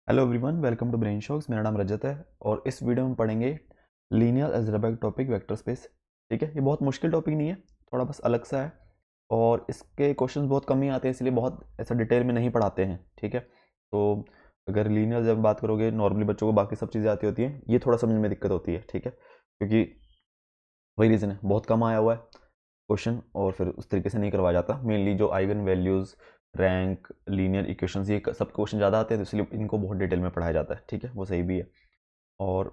Hello everyone, welcome to brain shocks. मेरा नाम रजत है और इस वीडियो में पढ़ेंगे linear algebra topic vector space. ठीक है, ये बहुत मुश्किल टॉपिक नहीं है, थोड़ा बस अलग सा है और इसके क्वेश्चंस बहुत कम ही आते हैं, इसलिए बहुत ऐसा डिटेल में नहीं पढ़ाते हैं। ठीक है, तो अगर लीनियर जब बात करोगे, नॉर्मली बच्चों को बाकी सब चीज़ें आती होती हैं, ये थोड़ा समझने में दिक्कत होती है। ठीक है, क्योंकि वही रीज़न है, बहुत कम आया हुआ है क्वेश्चन और फिर उस तरीके से नहीं करवाया जाता। मेनली जो eigen values, rank, linear equations, ये सब क्वेश्चन ज़्यादा आते हैं, तो इसलिए इनको बहुत डिटेल में पढ़ाया जाता है। ठीक है, वो सही भी है। और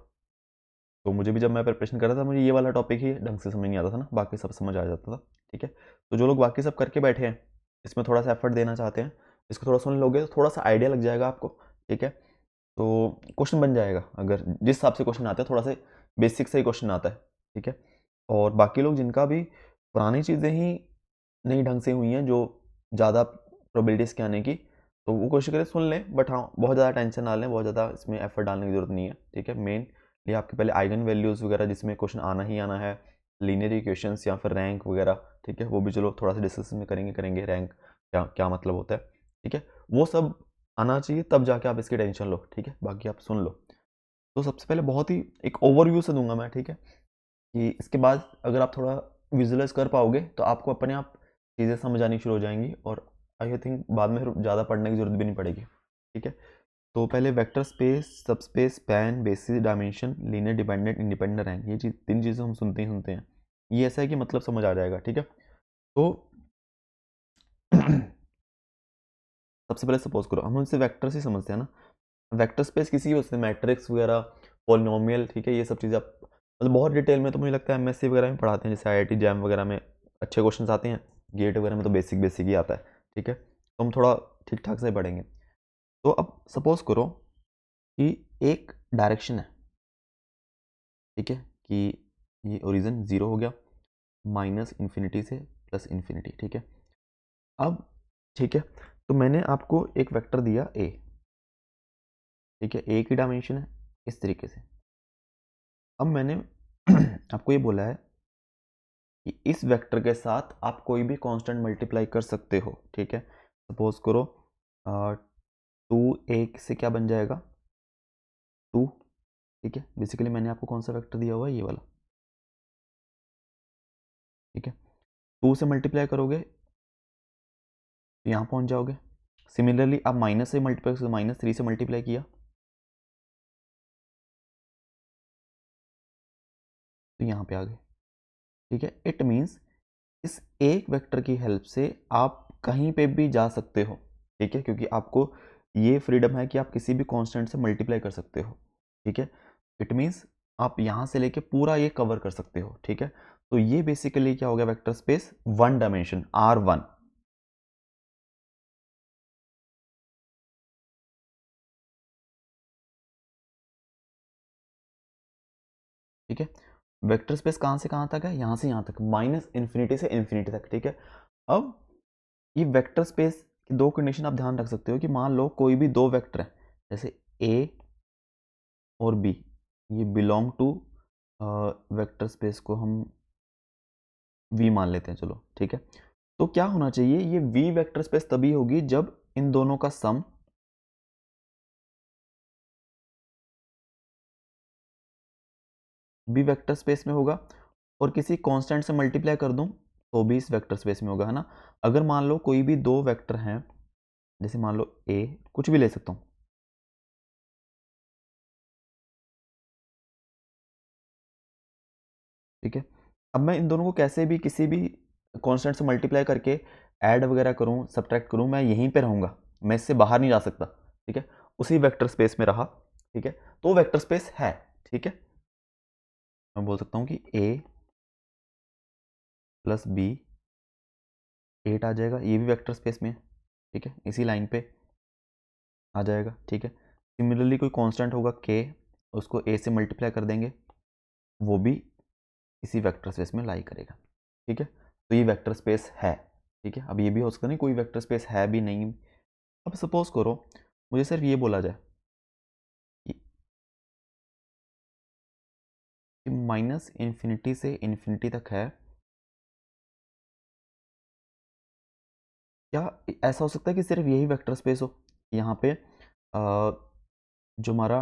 तो मुझे भी जब मैं प्रिपरेशन कर रहा था, मुझे ये वाला टॉपिक ही ढंग से समझ नहीं आता था ना, बाकी सब समझ आ जाता था। ठीक है, तो जो लोग बाकी सब करके बैठे हैं, इसमें थोड़ा सा एफर्ट देना चाहते हैं, इसको थोड़ा सुन लोगे तो थोड़ा सा आइडिया लग जाएगा आपको। ठीक है, तो क्वेश्चन बन जाएगा अगर जिस हिसाब से क्वेश्चन आता है, थोड़ा सा बेसिक से ही क्वेश्चन आता है। ठीक है, और बाकी लोग जिनका भी पुरानी चीज़ें ही नई ढंग से हुई हैं, जो ज़्यादा प्रोबेबिलिटीज़ के आने की, तो वो कोशिश करें सुन लें, बट हाँ बहुत ज़्यादा टेंशन ना लें, बहुत ज़्यादा इसमें एफर्ट डालने की ज़रूरत नहीं है। ठीक है, मेन ये आपके पहले आइगन वैल्यूज़ वगैरह जिसमें क्वेश्चन आना ही आना है, लीनियर इक्वेशंस या फिर रैंक वगैरह। ठीक है, वो भी चलो थोड़ा सा डिस्कशन में करेंगे रैंक क्या क्या मतलब होता है। ठीक है, वो सब आना चाहिए, तब जाके आप इसकी टेंशन लो। ठीक है, बाकी आप सुन लो। तो सबसे पहले बहुत ही एक ओवरव्यू से दूंगा मैं। ठीक है, कि इसके बाद अगर आप थोड़ा विजुअलाइज कर पाओगे तो आपको अपने आप चीज़ें समझ आनी शुरू हो जाएंगी और आई थिंक बाद में फिर ज़्यादा पढ़ने की ज़रूरत भी नहीं पड़ेगी। ठीक है, तो पहले vector space, subspace, span, basis, dimension, linear dependent, independent rank, ये चीज़ तीन चीज़ें हम सुनते ही सुनते हैं। ये ऐसा है कि मतलब समझ आ जाएगा। ठीक है, तो सबसे पहले सपोज करो हम उनसे वेक्टर से समझते हैं ना, वेक्टर स्पेस किसी भी होते हैं, मैट्रिक्स वगैरह, पॉलिनोमियल। ठीक है, ये सब चीज़ें आप मतलब बहुत डिटेल में तो मुझे लगता है एमएससी वगैरह में पढ़ाते हैं, जैसे आईआईटी जैम वगैरह में अच्छे क्वेश्चंस आते हैं, गेट वगैरह में तो बेसिक बेसिक ही आता है। ठीक है, तो हम थोड़ा ठीक ठाक से पढ़ेंगे। तो अब सपोज करो कि एक डायरेक्शन है। ठीक है, कि ये ओरिजिन ज़ीरो हो गया, माइनस इन्फिनिटी से प्लस इन्फिनिटी। ठीक है, अब ठीक है, तो मैंने आपको एक वेक्टर दिया ए। ठीक है, ए की डायमेंशन है इस तरीके से। अब मैंने आपको ये बोला है कि इस वेक्टर के साथ आप कोई भी कांस्टेंट मल्टीप्लाई कर सकते हो। ठीक है, सपोज करो 2a से क्या बन जाएगा, 2। ठीक है, बेसिकली मैंने आपको कौन सा वेक्टर दिया हुआ है, ये वाला। ठीक है, 2 से मल्टीप्लाई करोगे तो यहाँ पहुँच जाओगे। सिमिलरली आप माइनस से मल्टीप्लाई, -3 से मल्टीप्लाई किया तो यहाँ पे आ गए। ठीक है, इट मीन्स इस एक वेक्टर की हेल्प से आप कहीं पे भी जा सकते हो। ठीक है, क्योंकि आपको ये फ्रीडम है कि आप किसी भी कांस्टेंट से मल्टीप्लाई कर सकते हो। ठीक है, इट मीन्स आप यहाँ से लेके पूरा ये कवर कर सकते हो। ठीक है, तो ये बेसिकली क्या हो गया, vector space one dimension R1। ठीक है, वेक्टर स्पेस कहाँ से कहाँ तक है, यहाँ से यहाँ तक, माइनस इन्फिनिटी से इन्फिनिटी तक। ठीक है, अब ये वेक्टर स्पेस की दो कंडीशन आप ध्यान रख सकते हो कि मान लो कोई भी दो वेक्टर है, जैसे ए और बी, ये बिलोंग टू वेक्टर स्पेस को हम वी मान लेते हैं, चलो। ठीक है, तो क्या होना चाहिए, ये वी वेक्टर स्पेस तभी होगी जब इन दोनों का सम भी वेक्टर स्पेस में होगा और किसी कांस्टेंट से मल्टीप्लाई कर दूं तो भी इस वेक्टर स्पेस में होगा, है ना। अगर मान लो कोई भी दो वेक्टर हैं, जैसे मान लो ए, कुछ भी ले सकता हूं। ठीक है, अब मैं इन दोनों को कैसे भी किसी भी कांस्टेंट से मल्टीप्लाई करके ऐड वगैरह करूं, सब्ट्रैक्ट करूं, मैं यहीं पे रहूंगा, मैं इससे बाहर नहीं जा सकता। ठीक है, उसी वेक्टर स्पेस में रहा। ठीक है, तो वेक्टर स्पेस है। ठीक है, मैं बोल सकता हूं कि ए प्लस बी 8 आ जाएगा, ये भी वेक्टर स्पेस में है। ठीक है, इसी लाइन पे आ जाएगा। ठीक है, सिमिलरली कोई कांस्टेंट होगा के, उसको ए से मल्टीप्लाई कर देंगे, वो भी इसी वेक्टर स्पेस में लाई करेगा। ठीक है, तो ये वेक्टर स्पेस है। ठीक है, अब ये भी हो सकता नहीं कोई वेक्टर स्पेस है भी नहीं। अब सपोज करो मुझे सिर्फ ये बोला जाए कि माइनस इन्फिनिटी से इन्फिनिटी तक है, क्या ऐसा हो सकता है कि सिर्फ यही वेक्टर स्पेस हो यहाँ पे, जो हमारा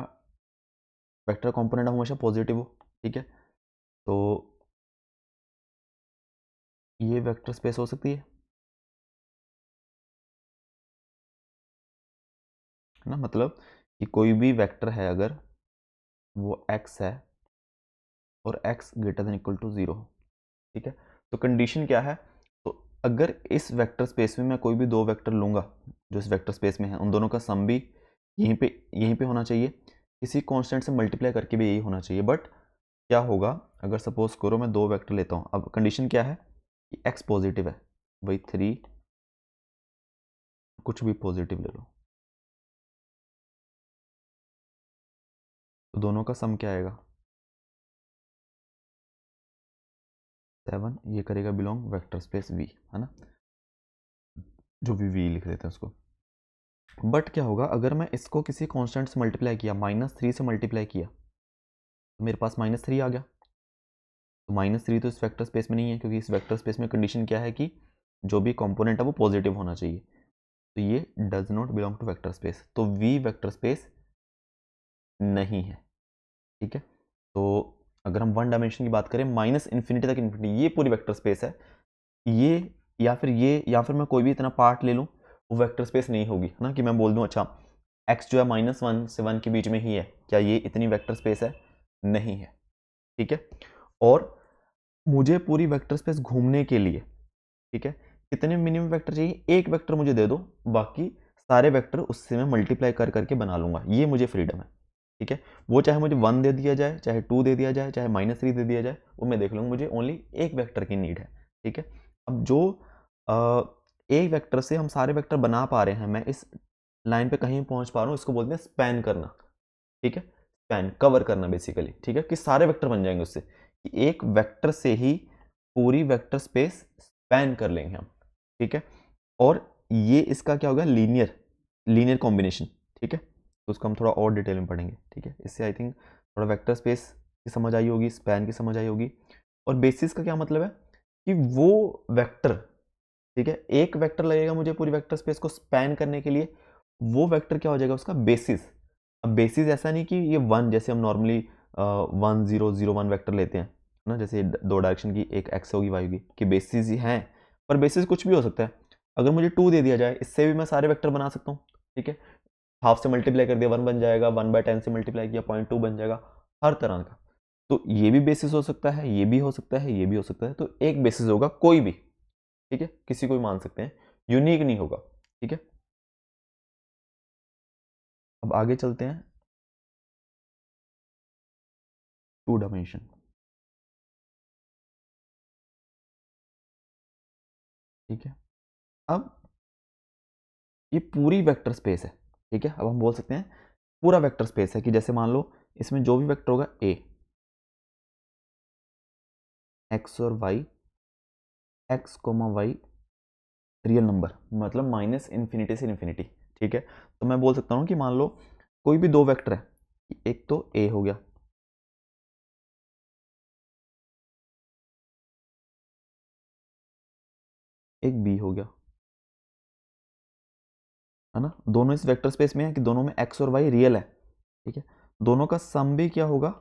वेक्टर कंपोनेंट हमेशा पॉजिटिव हो, ठीक है। तो ये वेक्टर स्पेस हो सकती है ना, मतलब कि कोई भी वेक्टर है अगर वो x है और x greater than equal to 0, ठीक है। तो कंडीशन क्या है, तो अगर इस वेक्टर स्पेस में मैं कोई भी दो वेक्टर लूँगा जो इस वेक्टर स्पेस में है, उन दोनों का सम भी यहीं पे होना चाहिए, किसी कांस्टेंट से मल्टीप्लाई करके भी यही होना चाहिए। बट क्या होगा अगर सपोज करो मैं दो वेक्टर लेता हूँ, अब कंडीशन क्या है कि x पॉजिटिव है, वही 3 कुछ भी पॉजिटिव ले लो, तो दोनों का सम क्या आएगा 7, ये करेगा बिलोंग वेक्टर स्पेस V, है ना, जो भी V लिख देते हैं उसको। बट क्या होगा अगर मैं इसको किसी कांस्टेंट से मल्टीप्लाई किया, -3 से मल्टीप्लाई किया, तो मेरे पास -3 आ गया। तो -3 तो इस वेक्टर स्पेस में नहीं है, क्योंकि इस वेक्टर स्पेस में कंडीशन क्या है कि जो भी कंपोनेंट है वो पॉजिटिव होना चाहिए। तो ये does not belong to vector space, तो V वेक्टर स्पेस नहीं है, ठीक है। तो अगर हम वन डायमेंशन की बात करें -∞ तक इन्फिनिटी, ये पूरी वेक्टर स्पेस है, ये या फिर मैं कोई भी इतना पार्ट ले लूँ, वो वेक्टर स्पेस नहीं होगी, है ना, कि मैं बोल दूँ अच्छा x जो है -1 से 1 के बीच में ही है, क्या ये इतनी वेक्टर स्पेस है, नहीं है, ठीक है। और मुझे पूरी वेक्टर स्पेस घूमने के लिए, ठीक है, कितने मिनिमम वेक्टर चाहिए, एक वेक्टर मुझे दे दो, बाकी सारे वेक्टर उससे मैं मल्टीप्लाई कर करके बना लूंगा, ये मुझे फ्रीडम है, ठीक है। वो चाहे मुझे 1 दे दिया जाए, चाहे 2 दे दिया जाए, चाहे -3 दे दिया जाए, वो मैं देख लूँगा, मुझे ओनली एक वेक्टर की नीड है, ठीक है। अब जो एक वेक्टर से हम सारे वेक्टर बना पा रहे हैं, मैं इस लाइन पे कहीं पहुंच पा रहा हूँ, इसको बोलते हैं स्पैन करना, ठीक है, स्पैन कवर करना बेसिकली, ठीक है, कि सारे वेक्टर बन जाएंगे उससे, कि एक वेक्टर से ही पूरी वेक्टर स्पेस स्पैन कर लेंगे हम, ठीक है। और ये इसका क्या होगा, लीनियर कॉम्बिनेशन, ठीक है। तो उसको हम थोड़ा और डिटेल में पढ़ेंगे, ठीक है। इससे आई थिंक थोड़ा वेक्टर स्पेस की समझ आई होगी, स्पैन की समझ आई होगी। और बेसिस का क्या मतलब है कि वो वेक्टर, ठीक है, एक वेक्टर लगेगा मुझे पूरी वेक्टर स्पेस को स्पैन करने के लिए, वो वेक्टर क्या हो जाएगा उसका बेसिस। अब बेसिस ऐसा नहीं कि ये 1, जैसे हम नॉर्मली 1 0 0 1 वेक्टर लेते हैं ना, जैसे दो डायरेक्शन की, एक एक्स होगी वाई होगी, कि बेसिस ही हैं, पर बेसिस कुछ भी हो सकता है। अगर मुझे 2 दे दिया जाए, इससे भी मैं सारे वेक्टर बना सकता हूँ, ठीक है। हाफ से मल्टीप्लाई कर दिया 1 बन जाएगा, 1/10 से मल्टीप्लाई किया 0.2 बन जाएगा, हर तरह का। तो ये भी बेसिस हो सकता है, ये भी हो सकता है, ये भी हो सकता है, तो एक बेसिस होगा कोई भी, ठीक है, किसी को भी मान सकते हैं, यूनिक नहीं होगा, ठीक है। अब आगे चलते हैं, 2 डायमेंशन, ठीक है। अब ये पूरी वेक्टर स्पेस है, ठीक है। अब हम बोल सकते हैं पूरा वेक्टर स्पेस है, कि जैसे मान लो इसमें जो भी वेक्टर होगा a, x और y, x, y real number, मतलब -∞ से इन्फिनिटी, ठीक है। तो मैं बोल सकता हूँ कि मान लो कोई भी दो वेक्टर है, एक तो a हो गया, एक b हो गया, है ना। दोनों इस वेक्टर स्पेस में है कि दोनों में x और y रियल है, ठीक है। दोनों का सम भी क्या होगा,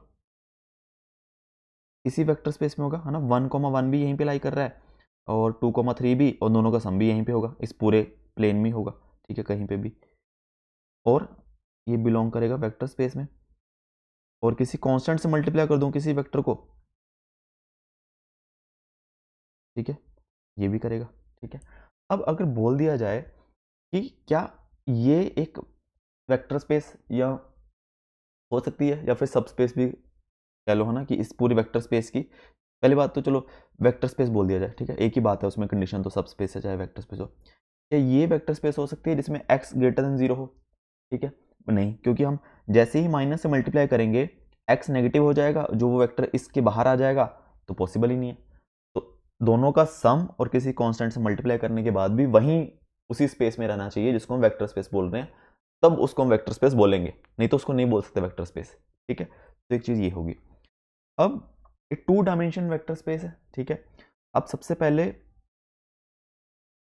इसी वेक्टर स्पेस में होगा, है ना। 1,1 भी यहीं पे लाई कर रहा है, और 2,3 भी, और दोनों का सम भी यहीं पे होगा, इस पूरे प्लेन में होगा, ठीक है, कहीं पे भी। और ये बिलोंग करेगा वेक्टर स्पेस में, और किसी कांस्टेंट से मल्टीप्लाई कर दूं किसी वेक्टर को, ठीक है, ये भी करेगा, ठीक है। अब अगर बोल दिया जाए कि क्या ये एक वेक्टर स्पेस या हो सकती है, या फिर सब स्पेस भी कह लो, है ना, कि इस पूरी वेक्टर स्पेस की, पहली बात तो चलो वेक्टर स्पेस बोल दिया जाए, ठीक है, एक ही बात है उसमें, कंडीशन तो सब स्पेस है चाहे वेक्टर स्पेस हो। क्या ये वेक्टर स्पेस हो सकती है जिसमें x ग्रेटर देन 0 हो, ठीक है, नहीं, क्योंकि हम जैसे ही माइनस से मल्टीप्लाई करेंगे x नेगेटिव हो जाएगा, जो वो वेक्टर इसके बाहर आ जाएगा, तो पॉसिबल ही नहीं है। तो दोनों का सम और किसी कांस्टेंट से मल्टीप्लाई करने के बाद भी वहीं उसी स्पेस में रहना चाहिए जिसको हम वेक्टर स्पेस बोल रहे हैं, तब उसको हम वेक्टर स्पेस बोलेंगे, नहीं तो उसको नहीं बोल सकते वेक्टर स्पेस, ठीक है। तो एक चीज ये होगी। अब एक 2 डायमेंशन वेक्टर स्पेस है, ठीक है। अब सबसे पहले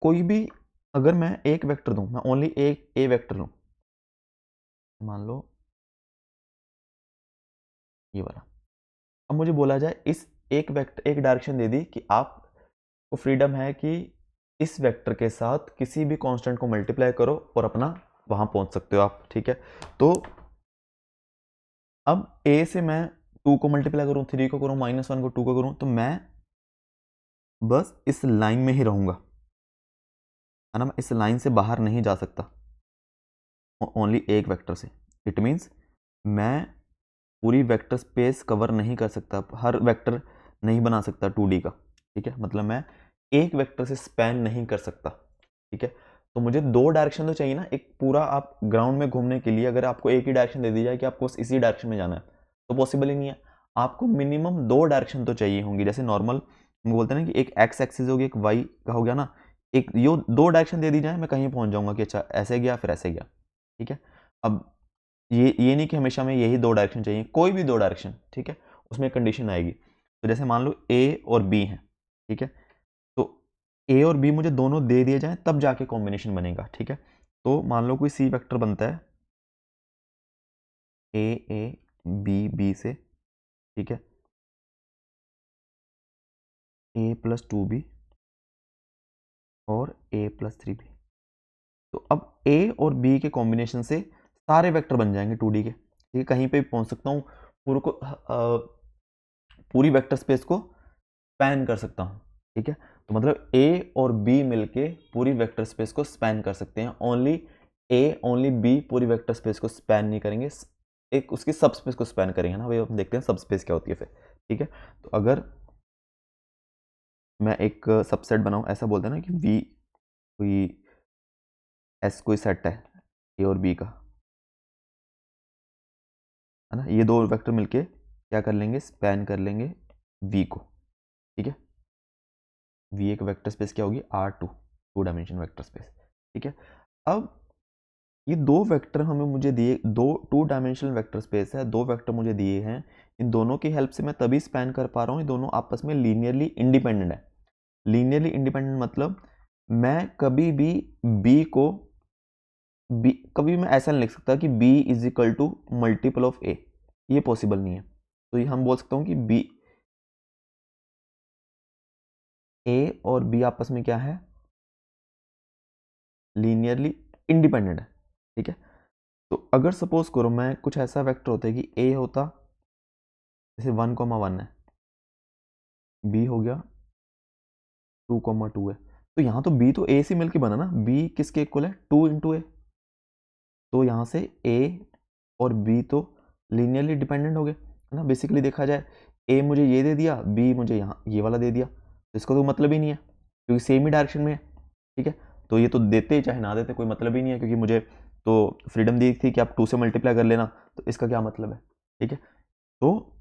कोई भी, अगर मैं एक वेक्टर दूं, मैं ओनली एक ए वेक्टर लूं, मान लो ये वाला। अब मुझे बोला जाए इस एक वेक्टर, एक डायरेक्शन दे दी कि आपको फ्रीडम है कि इस वेक्टर के साथ किसी भी कांस्टेंट को मल्टीप्लाई करो और अपना वहां पहुंच सकते हो आप, ठीक है। तो अब a से मैं 2 को मल्टीप्लाई करूं, 3 को करूं, -1 को, 2 को करूं, तो मैं बस इस लाइन में ही रहूंगा, है ना। मैं इस लाइन से बाहर नहीं जा सकता ओनली एक वेक्टर से। इट मीन्स मैं पूरी वेक्टर स्पेस कवर नहीं कर सकता, हर वेक्टर नहीं बना सकता 2D का, ठीक है। मतलब मैं एक वेक्टर से स्पैन नहीं कर सकता, ठीक है। तो मुझे दो डायरेक्शन तो चाहिए ना। एक पूरा आप ग्राउंड में घूमने के लिए अगर आपको एक ही डायरेक्शन दे दी जाए कि आपको बस इसी डायरेक्शन में जाना है, तो पॉसिबल ही नहीं है। आपको मिनिमम दो डायरेक्शन तो चाहिए होंगी। जैसे नॉर्मल हम बोलते हैं ना कि एक एक्स एक्सिस होगी, एक वाई का हो गया ना, एक यो दो डायरेक्शन दे दी जाए, मैं कहीं पहुंच जाऊंगा कि अच्छा ऐसे गया फिर ऐसे गया, ठीक है। अब ये नहीं कि हमेशा में यही दो डायरेक्शन चाहिए, कोई भी दो डायरेक्शन, ठीक है, उसमें कंडीशन आएगी। तो जैसे मान लो ए और बी है, ठीक है। तो ए और बी मुझे दोनों दे दिए जाएं तब जाके कॉम्बिनेशन बनेगा, ठीक है। तो मान लो कोई सी वेक्टर बनता है ए बी से, ठीक है, a+2b और a+3b। तो अब ए और बी के कॉम्बिनेशन से सारे वेक्टर बन जाएंगे 2D के, ठीक है। कहीं पे भी पहुंच सकता हूँ, पूरी वेक्टर स्पेस को स्पैन कर सकता हूँ, ठीक है। तो मतलब ए और बी मिलके पूरी वेक्टर स्पेस को स्पैन कर सकते हैं। ओनली बी पूरी वेक्टर स्पेस को स्पैन नहीं करेंगे, एक उसकी सब स्पेस को स्पैन करेंगे ना भाई। हम देखते हैं सब स्पेस क्या होती है फिर, ठीक है। तो अगर मैं एक सबसेट बनाऊं, ऐसा बोलते हैं ना कि वी कोई एस कोई सेट है ए और बी का, है ना। ये दो वेक्टर मिलके क्या कर लेंगे, स्पैन कर लेंगे वी को, ठीक है। वी एक वेक्टर स्पेस क्या होगी, R2, 2 डायमेंशन वेक्टर स्पेस, ठीक है। अब ये दो वेक्टर हमें मुझे दिए, दो 2 डायमेंशनल वेक्टर स्पेस है, दो वेक्टर मुझे दिए हैं। इन दोनों की हेल्प से मैं तभी स्पैन कर पा रहा हूँ, ये दोनों आपस में लीनियरली इंडिपेंडेंट है। लीनियरली इंडिपेंडेंट मतलब मैं कभी भी बी को बी कभी मैं ऐसा नहीं लिख सकता कि b is equal to multiple of a, ये पॉसिबल नहीं है। तो ये हम बोल सकता हूँ कि बी ए और बी आपस में क्या है, लीनियरली इंडिपेंडेंट है, ठीक है। तो अगर सपोज करो मैं कुछ ऐसा वेक्टर होता है कि ए होता जैसे 1,1 है, बी हो गया 2,2 है, तो यहाँ तो बी तो ए से मिलके बना ना, बी किसके इक्वल है, 2 इंटू ए। तो यहाँ से ए और बी तो लीनियरली डिपेंडेंट हो गए, है ना। बेसिकली देखा जाए ए मुझे ये दे दिया, बी मुझे यहाँ ये वाला दे दिया, तो इसका तो मतलब ही नहीं है क्योंकि सेम ही डायरेक्शन में है, ठीक है। तो ये तो देते चाहे ना देते कोई मतलब ही नहीं है, क्योंकि मुझे तो फ्रीडम दी थी कि आप 2 से मल्टीप्लाई कर लेना, तो इसका क्या मतलब है, ठीक है। तो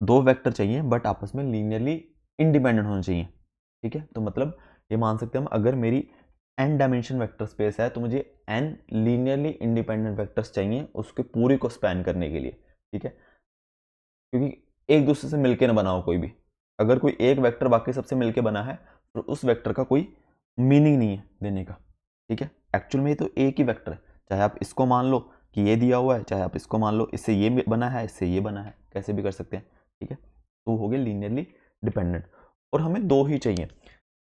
दो वेक्टर चाहिए बट आपस में लीनियरली इंडिपेंडेंट होने चाहिए, ठीक है। तो मतलब ये मान सकते हैं हम, अगर मेरी n डायमेंशन वेक्टर स्पेस है तो मुझे n लीनियरली इंडिपेंडेंट वेक्टर्स चाहिए उसके पूरी को स्पैन करने के लिए, ठीक है। क्योंकि एक दूसरे से मिलके ना बनाओ कोई भी, अगर कोई एक वेक्टर बाकी सबसे मिलके बना है तो उस वेक्टर का कोई मीनिंग नहीं है देने का, ठीक है। एक्चुअल में ये तो एक ही वेक्टर है, चाहे आप इसको मान लो कि ये दिया हुआ है, चाहे आप इसको मान लो इससे ये बना है, इससे ये बना है, कैसे भी कर सकते हैं, ठीक है। तो हो गए लीनियरली डिपेंडेंट, और हमें दो ही चाहिए।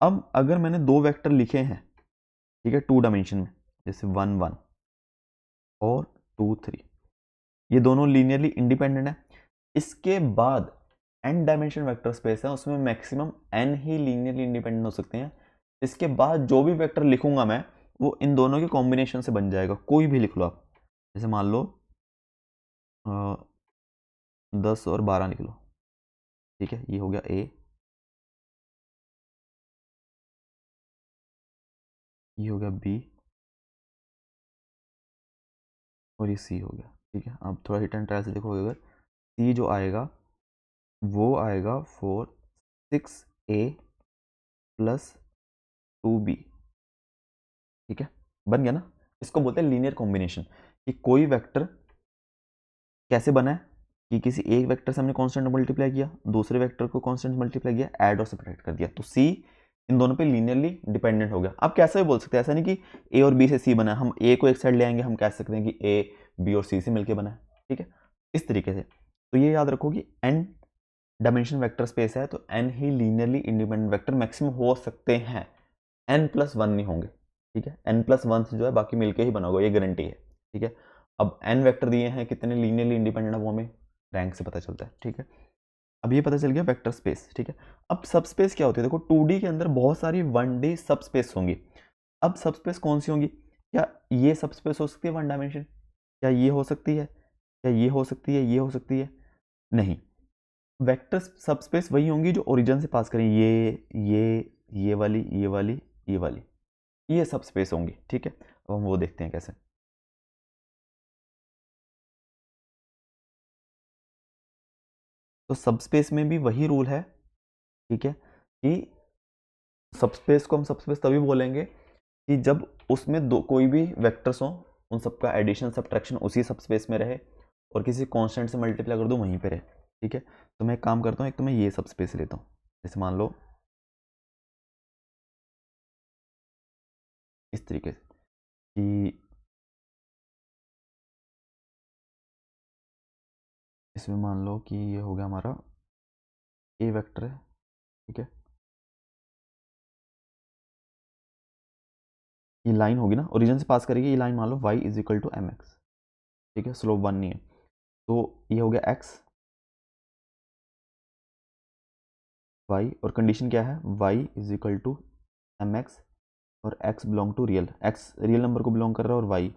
अब अगर मैंने दो वेक्टर लिखे हैं, ठीक है, 2 डायमेंशन में, जैसे 1 1 और 2 3, ये दोनों लीनियरली इंडिपेंडेंट है। इसके बाद n डायमेंशन वेक्टर स्पेस है, उसमें मैक्सिमम n ही लीनियरली इंडिपेंडेंट हो सकते हैं। इसके बाद जो भी वेक्टर लिखूंगा मैं वो इन दोनों के कॉम्बिनेशन से बन जाएगा, कोई भी लिख लो आप। जैसे मान लो 10 और 12 लिख लो, ठीक है। ये हो गया a, ये हो गया b और ये c हो गया, ठीक है। अब थोड़ा हिट एंड ट्रायल से देखोगे, अगर c जो आएगा वो आएगा 4 6a प्लस 2b, ठीक है, बन गया ना। इसको बोलते हैं लीनियर कॉम्बिनेशन। कि कोई वेक्टर कैसे बना है कि किसी एक वेक्टर से हमने कांस्टेंट मल्टीप्लाई किया, दूसरे वेक्टर को कांस्टेंट मल्टीप्लाई किया, ऐड और सब्ट्रैक्ट कर दिया, तो सी इन दोनों पे लीनियरली डिपेंडेंट हो गया। आप कैसे भी बोल सकते हैं, ऐसा नहीं कि ए और बी से सी बना है, हम ए को एक साइड ले आएंगे, हम कह सकते हैं कि ए बी और सी से मिलकर बना है, ठीक है, इस तरीके से। तो ये याद रखो कि n डायमेंशन वेक्टर स्पेस है तो n ही लीनियरली इंडिपेंडेंट वेक्टर मैक्सिमम हो सकते हैं, n+1 नहीं होंगे, ठीक है। n+1 से जो है बाकी मिलके ही बना होगा, ये गारंटी है, ठीक है। अब n वेक्टर दिए हैं, कितने लीनियरली इंडिपेंडेंट है वो हमें रैंक से पता चलता है, ठीक है। अब ये पता चल गया वेक्टर स्पेस, ठीक है। अब सब स्पेस क्या होती है, देखो 2D के अंदर बहुत सारी 1D सब स्पेस होंगी। अब सब स्पेस कौन सी होंगी, क्या ये सब स्पेस हो सकती है 1 डायमेंशन, क्या ये हो सकती है, क्या ये हो सकती है, ये हो सकती है, नहीं। वेक्टर सब स्पेस वही होंगी जो ओरिजिन से पास करें, ये वाली, ये वाली, ये वाली, ये सब स्पेस होंगी, ठीक है। अब हम वो देखते हैं कैसे। तो सब स्पेस में भी वही रूल है, ठीक है, कि सब स्पेस को हम सब स्पेस तभी बोलेंगे कि जब उसमें दो कोई भी वेक्टर्स हो, उन सबका एडिशन सब्ट्रैक्शन उसी सब स्पेस में रहे और किसी कांस्टेंट से मल्टीप्लाई कर दूं वहीं पे रहे, ठीक है। तो मैं एक काम करता हूँ, एक तो मैं ये सब स्पेस लेता हूँ, जैसे मान लो इस तरीके से कि इसमें मान लो कि ये हो गया हमारा ए वेक्टर है, ठीक है। ये लाइन होगी ना, ओरिजिन से पास करेगी, ये लाइन मान लो y = mx, ठीक है, स्लोप 1 नहीं है, तो ये हो गया x y, और कंडीशन क्या है, y = mx और x belong to real, x real number को बिलोंग कर रहा है और y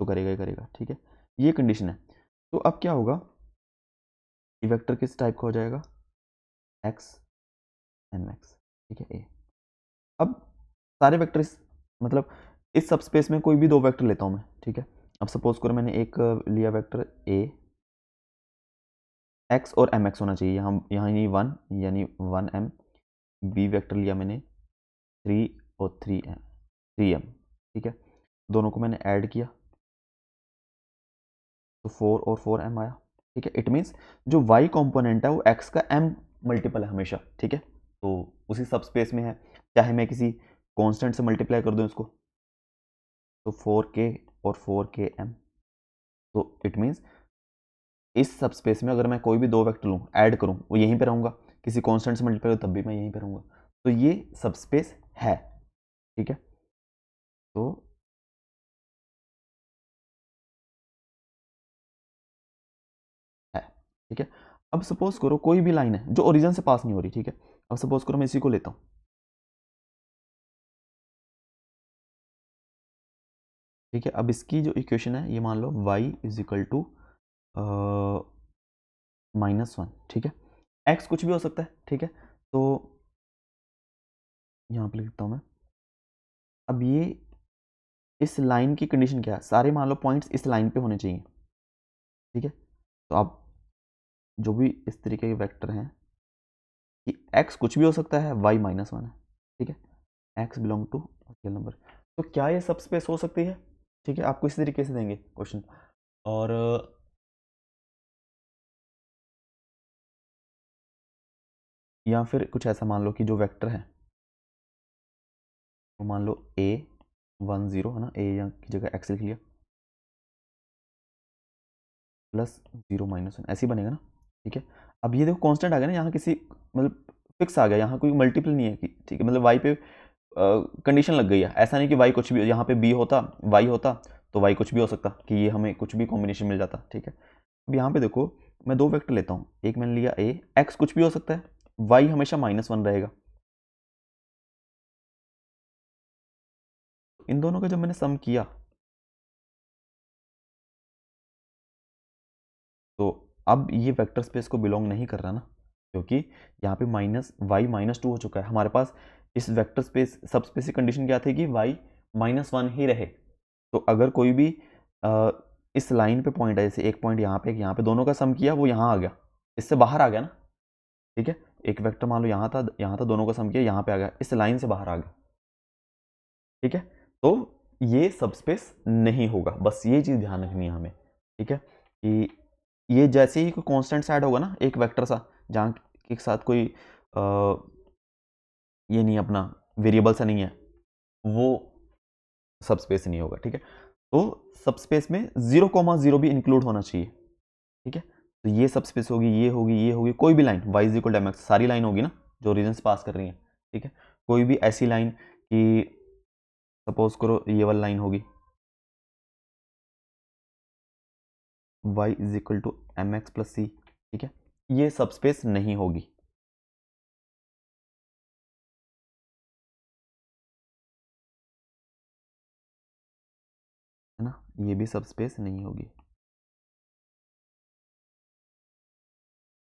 तो करेगा ही करेगा, ठीक है। ये कंडीशन है। तो अब क्या होगा, ये वेक्टर किस टाइप का हो जाएगा, x mx, ठीक है, a। अब सारे वेक्टर मतलब इस सब स्पेस में कोई भी दो वेक्टर लेता हूँ मैं, ठीक है। अब सपोज करो मैंने एक लिया वेक्टर a, x और mx होना चाहिए, यहाँ यानी 1 यानी 1m, b वेक्टर लिया मैंने 3 और 3m, ठीक है। दोनों को मैंने ऐड किया तो 4 और 4m आया, ठीक है। इट मीन्स जो y कंपोनेंट है वो x का m मल्टीपल है हमेशा, ठीक है। तो उसी सब स्पेस में है, चाहे मैं किसी कांस्टेंट से मल्टीप्लाई कर दूं इसको, तो 4k और 4km, तो इट मीन्स इस सब स्पेस में अगर मैं कोई भी दो वेक्टर लूँ ऐड करूँ वो यहीं पे रहूँगा, किसी कांस्टेंट से मल्टीप्लाई तब भी मैं यहीं पे रहूँगा, तो ये सब स्पेस है, ठीक है। तो है, ठीक है। अब सपोज करो कोई भी लाइन है जो ओरिजिन से पास नहीं हो रही, ठीक है। अब सपोज करो मैं इसी को लेता हूँ, ठीक है। अब इसकी जो इक्वेशन है ये मान लो y = -1, ठीक है। x कुछ भी हो सकता है, ठीक है। तो यहाँ पे लिखता हूँ मैं, अब ये इस लाइन की कंडीशन क्या है, सारे मान लो पॉइंट्स इस लाइन पे होने चाहिए, ठीक है। तो अब जो भी इस तरीके के वेक्टर हैं कि x कुछ भी हो सकता है, y -1 है, ठीक है, x belong to real number, तो क्या ये सब स्पेस हो सकती है, ठीक है। आपको इसी तरीके से देंगे क्वेश्चन, और या फिर कुछ ऐसा मान लो कि जो वेक्टर है वो मान लो a10 है ना, a यहाँ की जगह x लिख लिया +0 -1 ऐसे ही बनेगा ना, ठीक है। अब ये देखो कांस्टेंट आ गया ना, यहाँ किसी मतलब फिक्स आ गया, यहाँ कोई मल्टीपल नहीं है कि, ठीक है, मतलब y पे कंडीशन लग गई है, ऐसा नहीं कि y कुछ भी, यहाँ पे b होता y होता तो y कुछ भी हो सकता कि ये हमें कुछ भी कॉम्बिनेशन मिल जाता, ठीक है। अब यहाँ पे देखो मैं दो वेक्टर लेता हूँ, एक मैंने लिया a, x कुछ भी हो सकता है, y हमेशा -1 रहेगा, इन दोनों का जब मैंने सम किया तो अब ये वेक्टर स्पेस को बिलोंग नहीं कर रहा ना, क्योंकि यहाँ पे y -2 हो चुका है हमारे पास। इस वेक्टर स्पेस सब स्पेस की कंडीशन क्या थी कि y -1 ही रहे, तो अगर कोई भी इस लाइन पे पॉइंट है, जैसे एक पॉइंट यहाँ पे एक यहाँ पे, दोनों का सम किया वो यहाँ आ गया, इससे बाहर आ गया ना, ठीक है। एक वेक्टर मान लो यहाँ था, दोनों का सम किया यहाँ पे आ गया, इस लाइन से बाहर आ गया, ठीक है। तो ये सब स्पेस नहीं होगा, बस ये चीज़ ध्यान रखनी है हमें, ठीक है, कि ये जैसे ही कोई कांस्टेंट ऐड होगा ना, एक वेक्टर सा जहाँ के साथ कोई ये नहीं अपना वेरिएबल सा नहीं है, वो सब स्पेस नहीं होगा, ठीक है। तो सब स्पेस में 0,0 भी इंक्लूड होना चाहिए, ठीक है। तो ये सब स्पेस होगी, ये होगी, ये होगी, कोई भी line y is equal to mx, सारी लाइन होगी ना जो ओरिजिन से पास कर रही है, ठीक है। कोई भी ऐसी लाइन कि सपोज करो ये वाली लाइन होगी y is equal to mx plus c, ठीक है, ये सब स्पेस नहीं होगी, है ना, ये भी सब स्पेस नहीं होगी,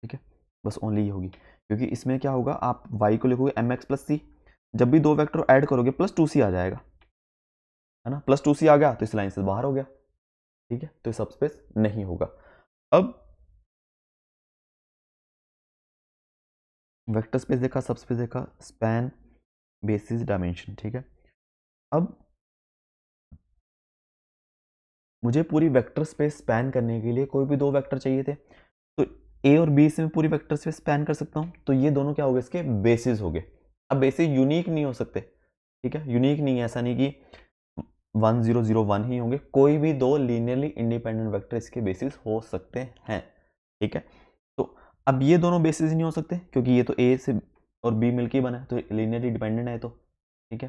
ठीक है। बस ओनली ये होगी, क्योंकि इसमें क्या होगा, आप y को लिखोगे mx प्लस सी, जब भी दो वेक्टर ऐड करोगे प्लस 2c आ जाएगा, है ना, प्लस 2c आ गया तो इस लाइन से बाहर हो गया, ठीक है, तो ये सब स्पेस नहीं होगा। अब वेक्टर स्पेस देखा, सब स्पेस देखा, स्पैन, बेसिस, डायमेंशन, ठीक है। अब मुझे पूरी वेक्टर स्पेस स्पैन करने के लिए कोई भी दो वेक्टर चाहिए थे, तो ए और बी से मैं पूरी वेक्टर स्पेस स्पैन कर सकता हूँ, तो ये दोनों क्या हो गए, इसके बेसिस हो गए। अब बेसिस यूनिक नहीं हो सकते, ठीक है, यूनिक नहीं है, ऐसा नहीं कि 1001 ही होंगे, कोई भी दो लीनियरली इंडिपेंडेंट वेक्टर इसके बेसिस हो सकते हैं, ठीक है। तो अब ये दोनों बेसिस नहीं हो सकते क्योंकि ये तो ए से और बी मिलके बना है, तो लीनियरली डिपेंडेंट है, तो ठीक है।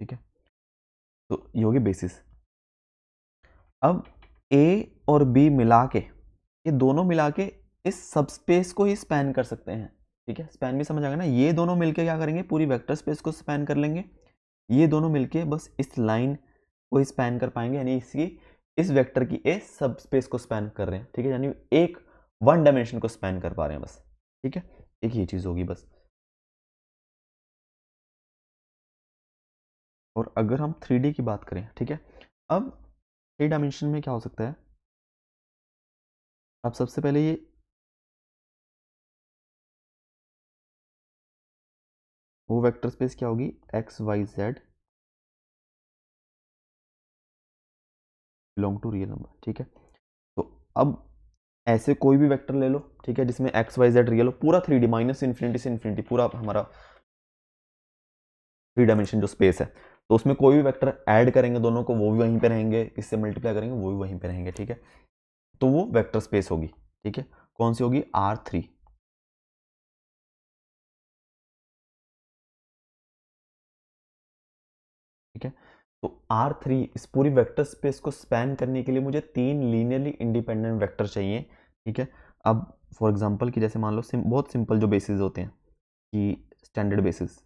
ठीक है, तो ये होगी बेसिस। अब ए और बी मिला के, ये दोनों मिला के इस सबस्पेस को ही स्पैन कर सकते हैं, ठीक है, स्पैन भी समझ आ गया ना, ये दोनों मिलके क्या करेंगे, पूरी वेक्टर स्पेस को स्पैन कर लेंगे, ये दोनों मिलके बस इस लाइन को ही स्पैन कर पाएंगे, यानी इसकी इस वेक्टर की ए सब स्पेस को स्पैन कर रहे हैं, ठीक है, यानी एक वन डायमेंशन को स्पैन कर पा रहे हैं बस, ठीक है, एक ये चीज होगी बस। और अगर हम 3D की बात करें, ठीक है, अब 3 डायमेंशन में क्या हो सकता है, अब सबसे पहले ये वो वेक्टर स्पेस क्या होगी, x y z belong to real number, ठीक है। तो अब ऐसे कोई भी वेक्टर ले लो, ठीक है, जिसमें एक्स वाई जेड रियल हो, पूरा 3D माइनस इन्फिनिटी से इन्फिनिटी, पूरा हमारा 3 डायमेंशन जो स्पेस है, तो उसमें कोई भी वेक्टर ऐड करेंगे दोनों को, वो भी वहीं पे रहेंगे, इससे मल्टीप्लाई करेंगे वो भी वहीं पे रहेंगे, ठीक है, तो वो वेक्टर स्पेस होगी, ठीक है, कौन सी होगी, R3, ठीक है। तो R3 इस पूरी वेक्टर स्पेस को स्पैन करने के लिए मुझे 3 लीनियरली इंडिपेंडेंट वेक्टर चाहिए, ठीक है। अब फॉर एग्जांपल कि जैसे मान लो बहुत सिंपल जो बेसिस होते हैं कि स्टैंडर्ड बेसिस,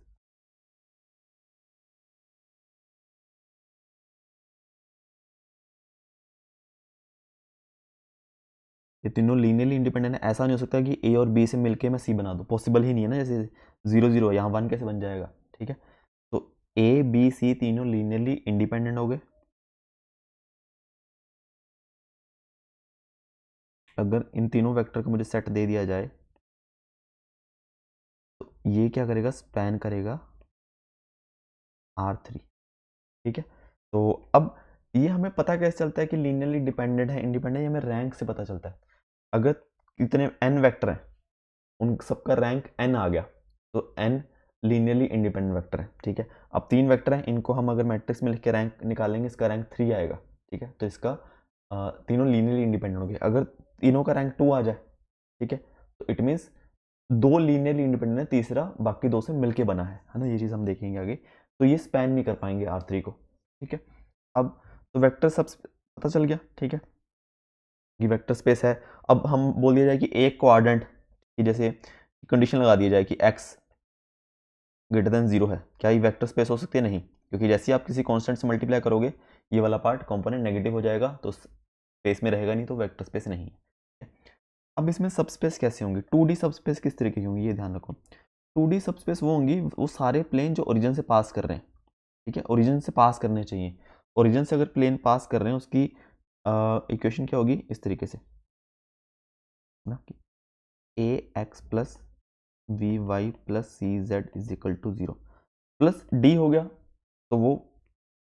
ये तीनों लीनियरली इंडिपेंडेंट है, ऐसा नहीं हो सकता कि ए और बी से मिलके मैं सी बना दूं, पॉसिबल ही नहीं है ना, जैसे 0 0 यहाँ 1 कैसे बन जाएगा, ठीक है। तो ए बी सी तीनों लीनियरली इंडिपेंडेंट हो गए, अगर इन तीनों वेक्टर को मुझे सेट दे दिया जाए तो ये क्या करेगा, स्पैन करेगा R3, ठीक है। तो अब ये हमें पता कैसे चलता है कि लीनियरली डिपेंडेंट है इंडिपेंडेंट, ये हमें रैंक से पता चलता है, अगर इतने n वेक्टर हैं उन सबका रैंक n आ गया तो n लीनियरली इंडिपेंडेंट वेक्टर है, ठीक है। अब 3 वेक्टर हैं, इनको हम अगर मैट्रिक्स में लिख के रैंक निकालेंगे, इसका रैंक 3 आएगा, ठीक है, तो इसका तीनों लीनियरली इंडिपेंडेंट हो गए, अगर तीनों का रैंक 2 आ जाए, ठीक है, तो इट मीन्स दो लीनियरली इंडिपेंडेंट है, तीसरा बाकी दो से मिलके बना है ना, ये चीज़ हम देखेंगे आगे, तो ये स्पैन नहीं कर पाएंगे R3 को, ठीक है। अब तो वेक्टर सब पता चल गया, ठीक है, कि वेक्टर स्पेस है। अब हम बोल दिया जाए कि एक कोऑर्डिनेट कि जैसे कंडीशन लगा दिया जाए कि x ग्रेटर देन 0 है, क्या ये वेक्टर स्पेस हो सकती है, नहीं, क्योंकि जैसे ही आप किसी कांस्टेंट से मल्टीप्लाई करोगे ये वाला पार्ट कंपोनेंट नेगेटिव हो जाएगा, तो स्पेस में रहेगा नहीं, तो वेक्टर स्पेस नहीं है। अब इसमें सब स्पेस कैसे होंगी, 2D सब स्पेस किस तरीके की होंगी, ये ध्यान रखो, 2D सब स्पेस वो होंगी, वो सारे प्लेन जो ओरिजिन से पास कर रहे हैं, ठीक है, ओरिजिन से पास करने चाहिए, ओरिजिन से अगर प्लेन पास कर रहे हैं उसकी इक्वेशन क्या होगी, इस तरीके से ना, कि a x plus v y plus c z is equal to 0 plus d हो गया, तो वो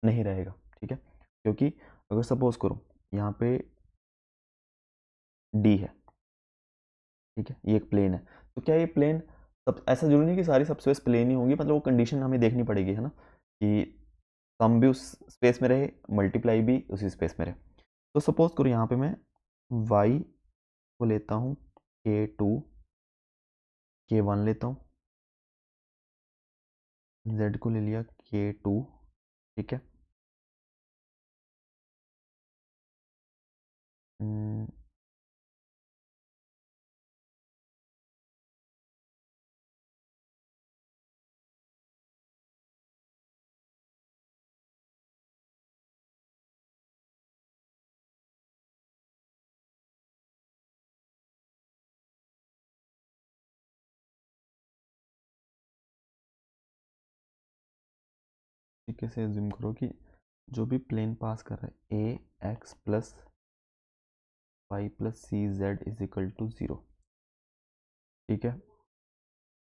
नहीं रहेगा, ठीक है, क्योंकि अगर सपोज करो यहाँ पे डी है, ठीक है, ये एक प्लेन है, तो क्या ये प्लेन सब ऐसा जरूरी नहीं कि सारी सबस्पेस प्लेन ही होंगी, मतलब वो कंडीशन हमें देखनी पड़ेगी, है ना, कि सम भी उस स्पेस में रहे, मल्टीप्लाई भी उसी स्पेस में रहे। तो सपोज करो यहाँ पे मैं y को लेता हूँ k2, k1 लेता हूँ, z को ले लिया k2, ठीक है। ठीक है, से एज्यूम करो कि जो भी प्लेन पास कर रहा है a x plus y plus c z is equal to 0, ठीक है।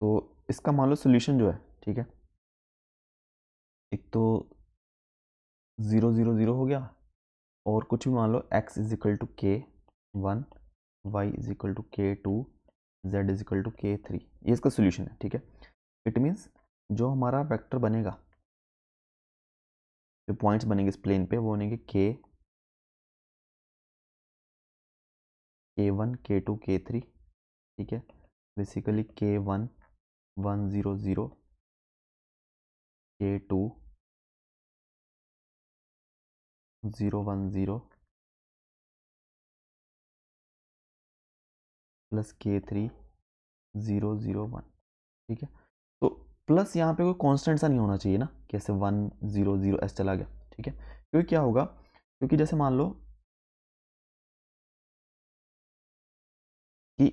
तो इसका मान लो सोल्यूशन जो है, ठीक है, एक तो 0 0 0 हो गया, और कुछ भी मान लो x is equal to k1, y is equal to k2, z is equal to k3, ये इसका सोल्यूशन है, ठीक है। इट मीन्स जो हमारा वेक्टर बनेगा, जो पॉइंट्स बनेंगे इस प्लेन पे, वो बनेंगे k1 k2 k3, ठीक है। Basically k1 1 0 0, k2 0 1 0 plus k3 0 0 1, ठीक है। तो प्लस यहाँ पे कोई कांस्टेंट सा नहीं होना चाहिए ना, कैसे 1 0 0 ऐसे चला गया, ठीक है। क्योंकि क्या होगा, क्योंकि जैसे मान लो कि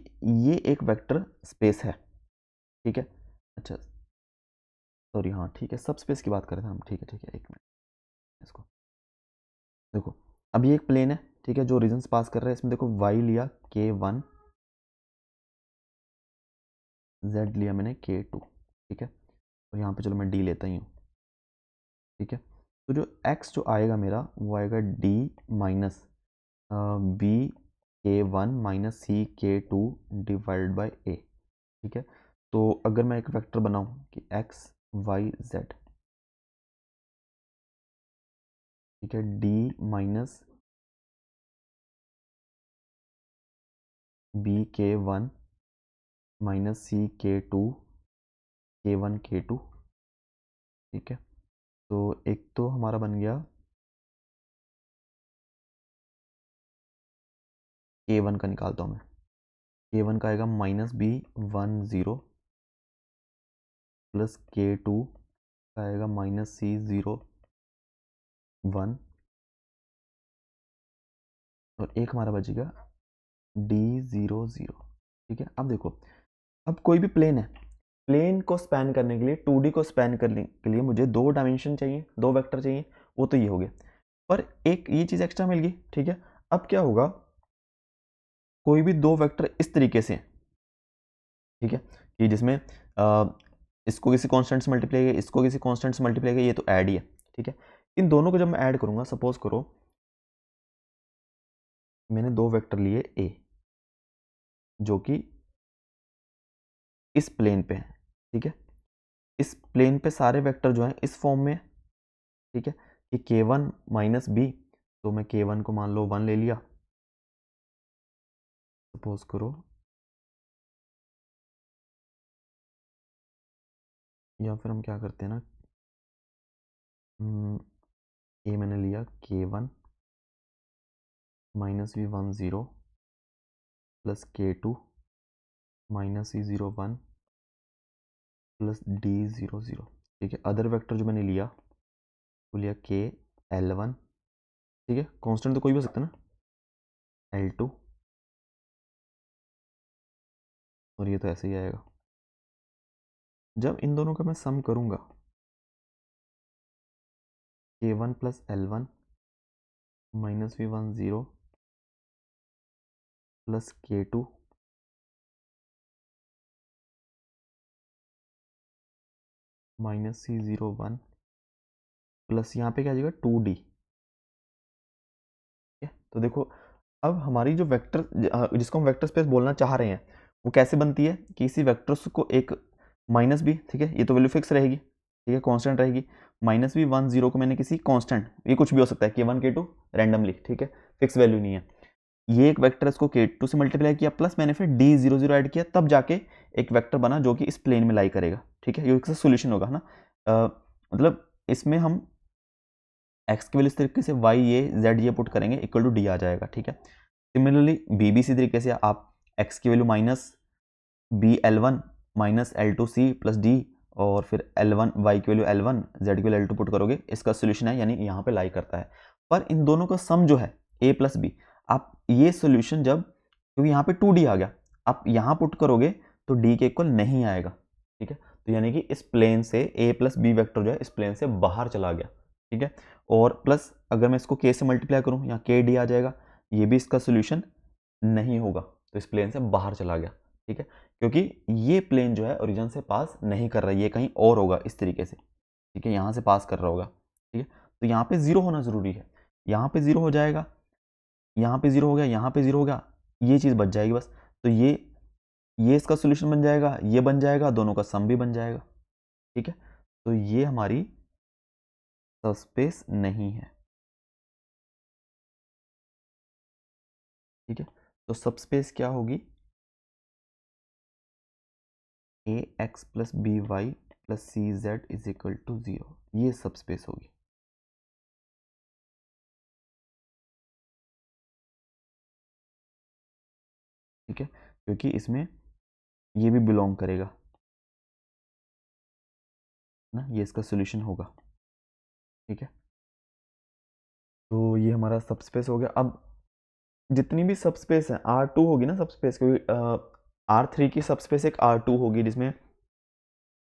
ये एक वेक्टर स्पेस है, ठीक है। अच्छा सॉरी, हाँ ठीक है, सब स्पेस की बात कर रहे थे हम, ठीक है, एक मिनट इसको देखो। अब ये एक प्लेन है, ठीक है, जो रीजन्स पास कर रहे हैं, इसमें देखो y लिया k1, z लिया मैंने k2, ठीक है। और यहाँ पे चलो मैं d लेता ही हूँ, ठीक है। तो जो x जो आएगा मेरा, वो आएगा d minus b k1 minus c k2 divide by a, ठीक है। तो अगर मैं एक वेक्टर बनाऊं कि x y z, ठीक है, d minus b k1 minus c k2 k1 k2, ठीक है। तो एक तो हमारा बन गया k1 का, निकालता हूँ मैं, k1 का आएगा माइनस b 1 0 प्लस k2 का आएगा माइनस c 0 1, और एक हमारा बचेगा d 0 0, ठीक है। अब देखो, अब कोई भी प्लेन है, प्लेन को स्पैन करने के लिए, 2D को स्पैन करने के लिए मुझे 2 डायमेंशन चाहिए, 2 वेक्टर चाहिए, वो तो ये हो गया, पर एक ये चीज़ एक्स्ट्रा मिल गई, ठीक है। अब क्या होगा, कोई भी 2 वेक्टर इस तरीके से, ठीक है, कि जिसमें इसको किसी कांस्टेंट से मल्टीप्लाई किया, इसको किसी कांस्टेंट से मल्टीप्लाई किया, ये तो ऐड ही है, ठीक है। इन दोनों को जब मैं ऐड करूंगा, सपोज करो मैंने 2 वेक्टर लिए ए, जो कि इस प्लेन पे है, ठीक है। इस प्लेन पे सारे वेक्टर जो हैं इस फॉर्म में, ठीक है, कि k1 माइनस बी, तो मैं k1 को मान लो 1 ले लिया, सपोज करो, या फिर हम क्या करते हैं ना, ये मैंने लिया k1 minus v 1 0 plus k2 minus c 0 1 plus d 0 0, ठीक है। अदर वेक्टर जो मैंने लिया, वो लिया k l1, ठीक है, कांस्टेंट तो कोई भी हो सकता है ना, l2, और ये तो ऐसे ही आएगा। जब इन दोनों का मैं सम करूंगा, k1 plus l1 minus v 1 0 plus k2 minus c 0 1 plus यहाँ पे क्या आ जाएगा 2d, ठीक है। तो देखो, अब हमारी जो वेक्टर, जिसको हम वेक्टर स्पेस बोलना चाह रहे हैं, वो कैसे बनती है कि इसी वेक्टर्स को एक माइनस बी, ठीक है, ये तो वैल्यू फिक्स रहेगी, ठीक है, कांस्टेंट रहेगी। माइनस बी 1 0 को मैंने किसी कांस्टेंट, ये कुछ भी हो सकता है k1 k2 रैंडमली, ठीक है, फिक्स वैल्यू नहीं है। ये एक वेक्टर इसको k2 से मल्टीप्लाई किया, प्लस मैंने फिर d00 ऐड किया, तब जाके एक वेक्टर बना जो कि इस प्लेन में लाई करेगा, ठीक है, ये इसका सोल्यूशन होगा, है ना। मतलब इसमें हम x की वैल्यू इस तरीके से y ये z ये पुट करेंगे, इक्वल टू d आ जाएगा, ठीक है। सिमिलरली b भी इसी तरीके से आप x की value minus b L1 minus L2C plus d, और फिर L1 y की वैल्यू L1 z की वैल्यू L2 पुट करोगे, इसका सोल्यूशन है, यानी यहाँ पे लाई करता है। पर इन दोनों का सम जो है a प्लस बी, आप ये सोल्यूशन जब, क्योंकि यहाँ पे 2d आ गया, आप यहाँ पुट करोगे तो d के इक्वल नहीं आएगा, ठीक है। तो यानी कि इस प्लेन से a प्लस बी वैक्टर जो है इस प्लेन से बाहर चला गया, ठीक है। और प्लस अगर मैं इसको k से मल्टीप्लाई करूँ, यहाँ k d आ जाएगा, ये भी इसका सोल्यूशन नहीं होगा, तो इस प्लेन से बाहर चला गया, ठीक है, क्योंकि ये प्लेन जो है ओरिजिन से पास नहीं कर रहा है, ये कहीं और होगा इस तरीके से, ठीक है, यहाँ से पास कर रहा होगा, ठीक है। तो यहाँ पे जीरो होना जरूरी है, यहाँ पे जीरो हो जाएगा, यहाँ पे जीरो हो गया, यहाँ पे जीरो हो गया, ये चीज़ बच जाएगी बस। तो ये इसका सोल्यूशन बन जाएगा, ये बन जाएगा, दोनों का सम भी बन जाएगा, ठीक है। तो ये हमारी सबस्पेस नहीं है, ठीक है। तो सबस्पेस क्या होगी, a x plus b y plus c z is equal to 0, ये सबस्पेस होगी, ठीक है, क्योंकि इसमें ये भी बिलोंग करेगा ना, ये इसका सोल्यूशन होगा, ठीक है। तो ये हमारा सबस्पेस हो गया। अब जितनी भी सबस्पेस है R2 होगी ना सबस्पेस, क्योंकि R3 की सबस्पेस एक R2 होगी जिसमें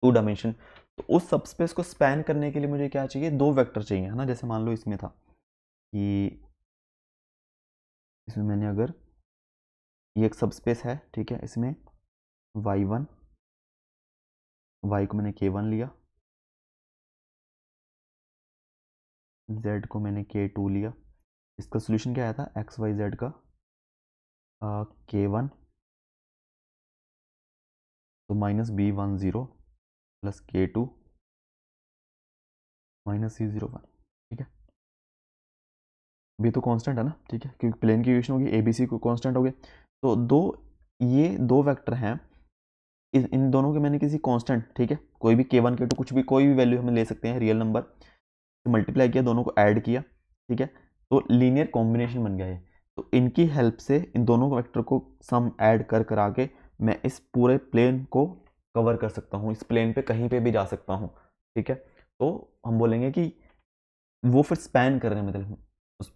2 डायमेंशन। तो उस सबस्पेस को स्पैन करने के लिए मुझे क्या चाहिए, दो वेक्टर चाहिए, है ना। जैसे मान लो इसमें था कि इसमें मैंने अगर ये एक सबस्पेस है, ठीक है, इसमें y1, y को मैंने k1 लिया, z को मैंने k2 लिया, इसका सोल्यूशन क्या आया था, एक्स वाई जेड का k1 तो minus b10 plus k2 minus c01, ठीक है। भी तो कांस्टेंट है ना, ठीक है, क्योंकि प्लेन की इक्वेशन होगी, ABC को कांस्टेंट हो गए। तो ये दो वेक्टर हैं, इन दोनों के मैंने किसी कांस्टेंट, ठीक है, कोई भी k1 k2 कुछ भी, कोई भी वैल्यू हम ले सकते हैं, रियल नंबर तो मल्टीप्लाई किया, दोनों को ऐड किया, ठीक है, तो लीनियर कॉम्बिनेशन बन गया ये। तो इनकी हेल्प से इन दोनों वेक्टर को सम ऐड कर करा के मैं इस पूरे प्लेन को कवर कर सकता हूँ, इस प्लेन पे कहीं पे भी जा सकता हूँ, ठीक है। तो हम बोलेंगे कि वो फिर स्पैन कर रहे हैं, मतलब उस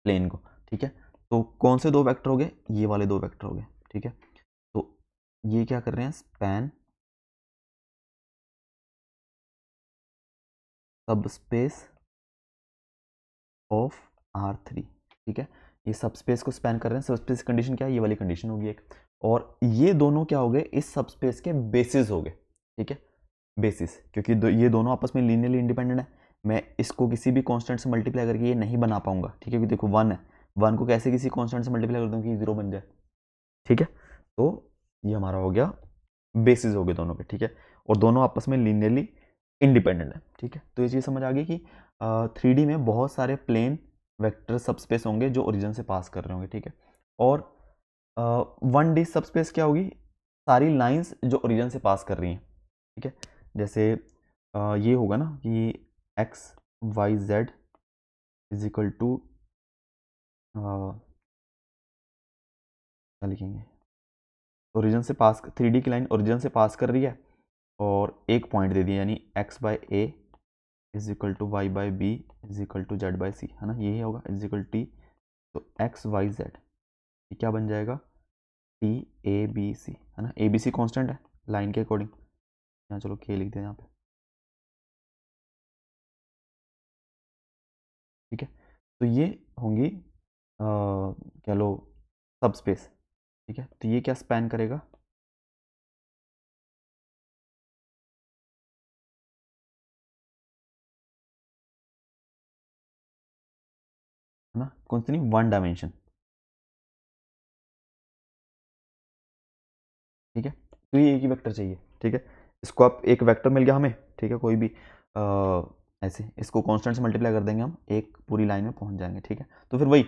प्लेन को, ठीक है। तो कौन से दो वेक्टर हो गए, ये वाले दो वेक्टर हो गए, ठीक है। तो ये क्या कर रहे हैं, स्पैन सबस्पेस ऑफ R3, ठीक है, ये सबस्पेस को स्पैन कर रहे हैं। सबस्पेस कंडीशन क्या है, ये वाली कंडीशन होगी एक, और ये दोनों क्या हो गए, इस सबस्पेस के बेसिस हो गए, ठीक है, बेसिस, क्योंकि ये दोनों आपस में लीनियरली इंडिपेंडेंट है। मैं इसको किसी भी कांस्टेंट से मल्टीप्लाई करके ये नहीं बना पाऊंगा, ठीक है, क्योंकि देखो 1 है, 1 को कैसे किसी कांस्टेंट से मल्टीप्लाई कर दूं कि 0 बन जाए, ठीक है। तो ये हमारा हो गया, बेसिस हो गए दोनों के, ठीक है, और दोनों आपस में लीनियरली इंडिपेंडेंट है, ठीक है। तो ये चीज़ समझ आ गई कि 3D में बहुत सारे प्लेन वेक्टर सबस्पेस होंगे जो ओरिजिन से पास कर रहे होंगे, ठीक है। और 1D सबस्पेस क्या होगी, सारी लाइंस जो ओरिजिन से पास कर रही हैं, ठीक है। जैसे ये होगा ना कि x y z is equal to, क्या लिखेंगे, ओरिजिन से पास, 3D की लाइन ओरिजिन से पास कर रही है और एक पॉइंट दे दिया, यानी x by a is equal to y by b is equal to z by c, है ना, यही होगा, इज इक्वल टी। तो एक्स वाई जेड ये क्या बन जाएगा, टी ए बी सी, है ना, ए बी सी कॉन्स्टेंट है लाइन के अकॉर्डिंग, यहाँ चलो के लिख दें यहाँ पे, ठीक है। तो ये होंगी कह लो सबस्पेस, ठीक है। तो ये क्या स्पैन करेगा, है ना, कौन सी नहीं, 1 डायमेंशन, ठीक है। तो ये एक ही वेक्टर चाहिए, ठीक है। इसको आप एक वेक्टर मिल गया हमें, ठीक है, कोई भी ऐसे इसको कांस्टेंट से मल्टीप्लाई कर देंगे, हम एक पूरी लाइन में पहुंच जाएंगे, ठीक है। तो फिर वही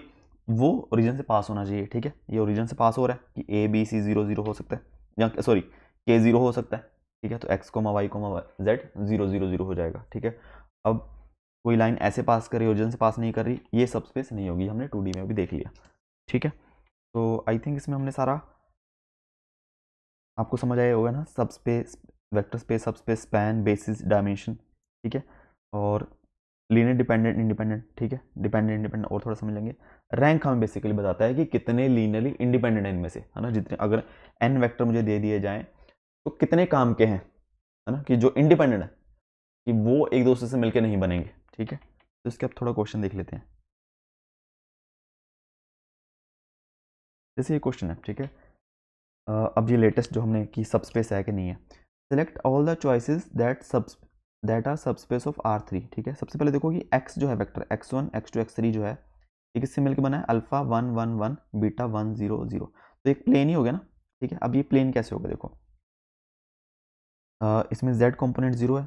वो ओरिजिन से पास होना चाहिए, ठीक है। ये ओरिजिन से पास हो रहा है कि ए बी सी 0 0 हो सकता है, या सॉरी के 0 हो सकता है, ठीक है। तो x comma y comma z 0 0 0 हो जाएगा, ठीक है। अब कोई लाइन ऐसे पास कर रही है, ओरिजिन से पास नहीं कर रही, ये सब स्पेस नहीं होगी, हमने 2D में भी देख लिया, ठीक है। तो आई थिंक इसमें हमने सारा आपको समझ आया होगा ना, सब स्पेस, वेक्टर स्पेस, सब स्पेस, स्पैन, बेसिस, डायमेंशन, ठीक है। और लीनियर डिपेंडेंट इंडिपेंडेंट, ठीक है, डिपेंडेंट इंडिपेंडेंट और थोड़ा समझ लेंगे। रैंक हमें बेसिकली बताता है कि कितने लीनियरली इंडिपेंडेंट है इनमें से, है ना। जितने अगर n वेक्टर मुझे दे दिए जाएं तो कितने काम के हैं, है ना, कि जो इंडिपेंडेंट है कि वो एक दूसरे से मिलकर नहीं बनेंगे, ठीक है। तो इसके अब थोड़ा क्वेश्चन देख लेते हैं। जैसे ये क्वेश्चन है, ठीक है। अब ये लेटेस्ट जो हमने कि सब स्पेस है कि नहीं है। Select all the choices that are subspace of R3, ठीक है। सबसे पहले देखो कि x जो है वेक्टर x1 x2 x3 जो है ये किससे मिलकर बना है, अल्फा 1 1 1 बीटा 1 0 0। तो एक प्लेन ही हो गया ना, ठीक है। अब ये प्लेन कैसे होगा, देखो इसमें z कंपोनेंट 0 है,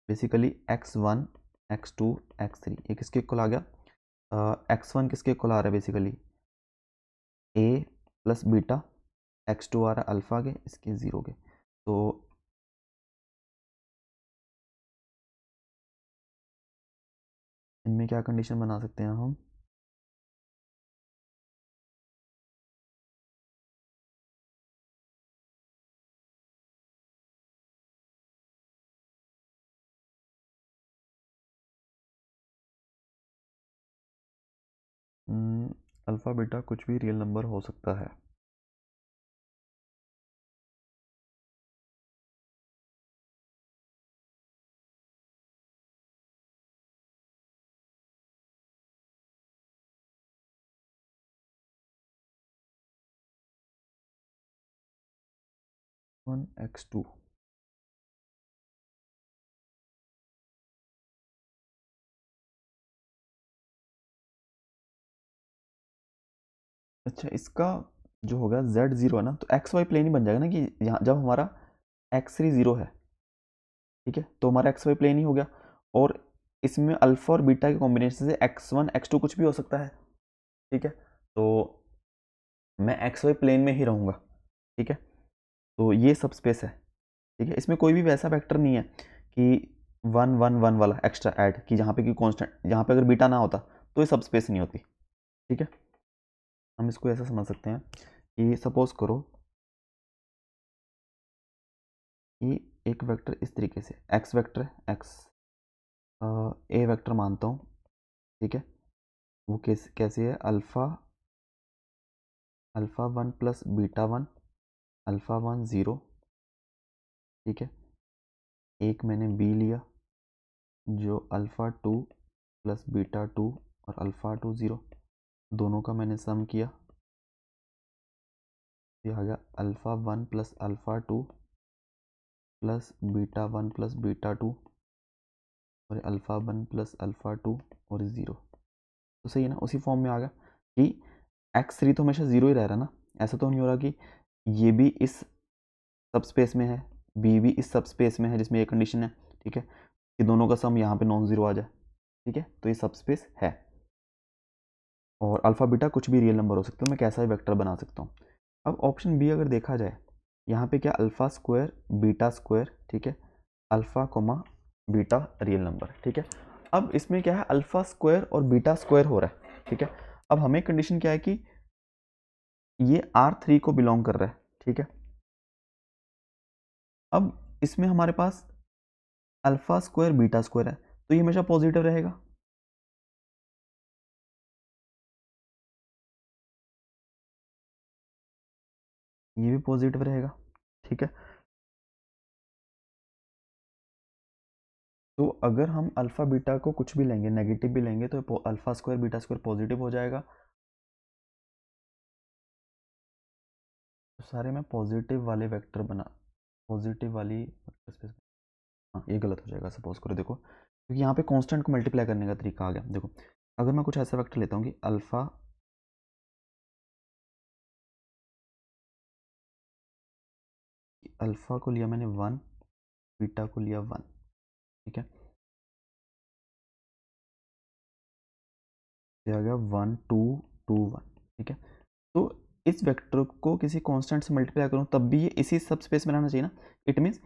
बेसिकली x1 x2 x3 ये किसके इक्वल आ गया, x1 किसके इक्वल आ रहा है, basically a plus beta, x2 आ रहा है अल्फा के, इसके 0 के। तो इनमें क्या कंडीशन बना सकते हैं हम, अल्फा बीटा कुछ भी रियल नंबर हो सकता है। x2 अच्छा, इसका जो होगा z0 है ना, तो एक्स वाई प्लेन ही बन जाएगा ना, कि यहाँ जब हमारा x3 0 है, ठीक है, तो हमारा एक्स वाई प्लेन ही हो गया। और इसमें अल्फा और बीटा के कॉम्बिनेशन से x1 x2 कुछ भी हो सकता है, ठीक है। तो मैं एक्स वाई प्लेन में ही रहूँगा, ठीक है। तो ये सब स्पेस है, ठीक है। इसमें कोई भी वैसा वेक्टर नहीं है कि 1 1 1 वाला एक्स्ट्रा ऐड, कि जहाँ पे कि कांस्टेंट, यहाँ पे अगर बीटा ना होता तो ये सब स्पेस नहीं होती, ठीक है। हम इसको ऐसा समझ सकते हैं कि सपोज करो कि एक वेक्टर इस तरीके से एक्स वेक्टर है, एक्स ए वेक्टर मानता हूँ, ठीक है। वो कैसे है, alpha alpha 1 plus beta 1 alpha 1 0, ठीक है। एक मैंने बी लिया जो अल्फ़ा 2 प्लस बीटा 2 और अल्फ़ा 2 0, दोनों का मैंने सम किया, ये आ गया alpha 1 plus alpha 2 plus beta 1 plus beta 2 और अल्फ़ा 1 प्लस अल्फ़ा 2 और 0। तो सही है ना, उसी फॉर्म में आ गया कि x3 तो हमेशा 0 ही रह रहा है ना। ऐसा तो नहीं हो रहा कि ये भी इस सब स्पेस में है, बी भी इस सब स्पेस में है जिसमें ये कंडीशन है, ठीक है, कि दोनों का सम यहाँ पे नॉन ज़ीरो आ जाए, ठीक है। तो ये सब स्पेस है और अल्फ़ा बीटा कुछ भी रियल नंबर हो सकता है, मैं कैसा भी वेक्टर बना सकता हूँ। अब ऑप्शन बी अगर देखा जाए, यहाँ पे क्या अल्फ़ा स्क्वायर बीटा स्क्वायर, ठीक है, alpha comma beta real number, ठीक है। अब इसमें क्या है, अल्फ़ा स्क्वायर और बीटा स्क्वायर हो रहा है, ठीक है। अब हमें कंडीशन क्या है कि ये R3 को बिलोंग कर रहा है, ठीक है। अब इसमें हमारे पास अल्फ़ा स्क्वायर बीटा स्क्वायर है, तो ये हमेशा पॉजिटिव रहेगा, ये भी पॉजिटिव रहेगा, ठीक है। तो अगर हम अल्फ़ा बीटा को कुछ भी लेंगे, नेगेटिव भी लेंगे, तो alpha square beta square positive हो जाएगा। तो सारे में पॉजिटिव वाले वेक्टर बना, पॉजिटिव वाली वेक्टर स्पेस, हाँ ये गलत हो जाएगा। सपोज करो देखो, क्योंकि यहाँ पे कांस्टेंट को मल्टीप्लाई करने का तरीका आ गया। देखो अगर मैं कुछ ऐसा वेक्टर लेता हूँ कि अल्फ़ा अल्फ़ा को लिया मैंने 1, बीटा को लिया 1, ठीक है, ये आ गया 1 2 2 1, ठीक है। तो इस वेक्टर को किसी कांस्टेंट से मल्टीप्लाई करूं तब भी ये इसी सब स्पेस में रहना चाहिए ना। इट मीन्स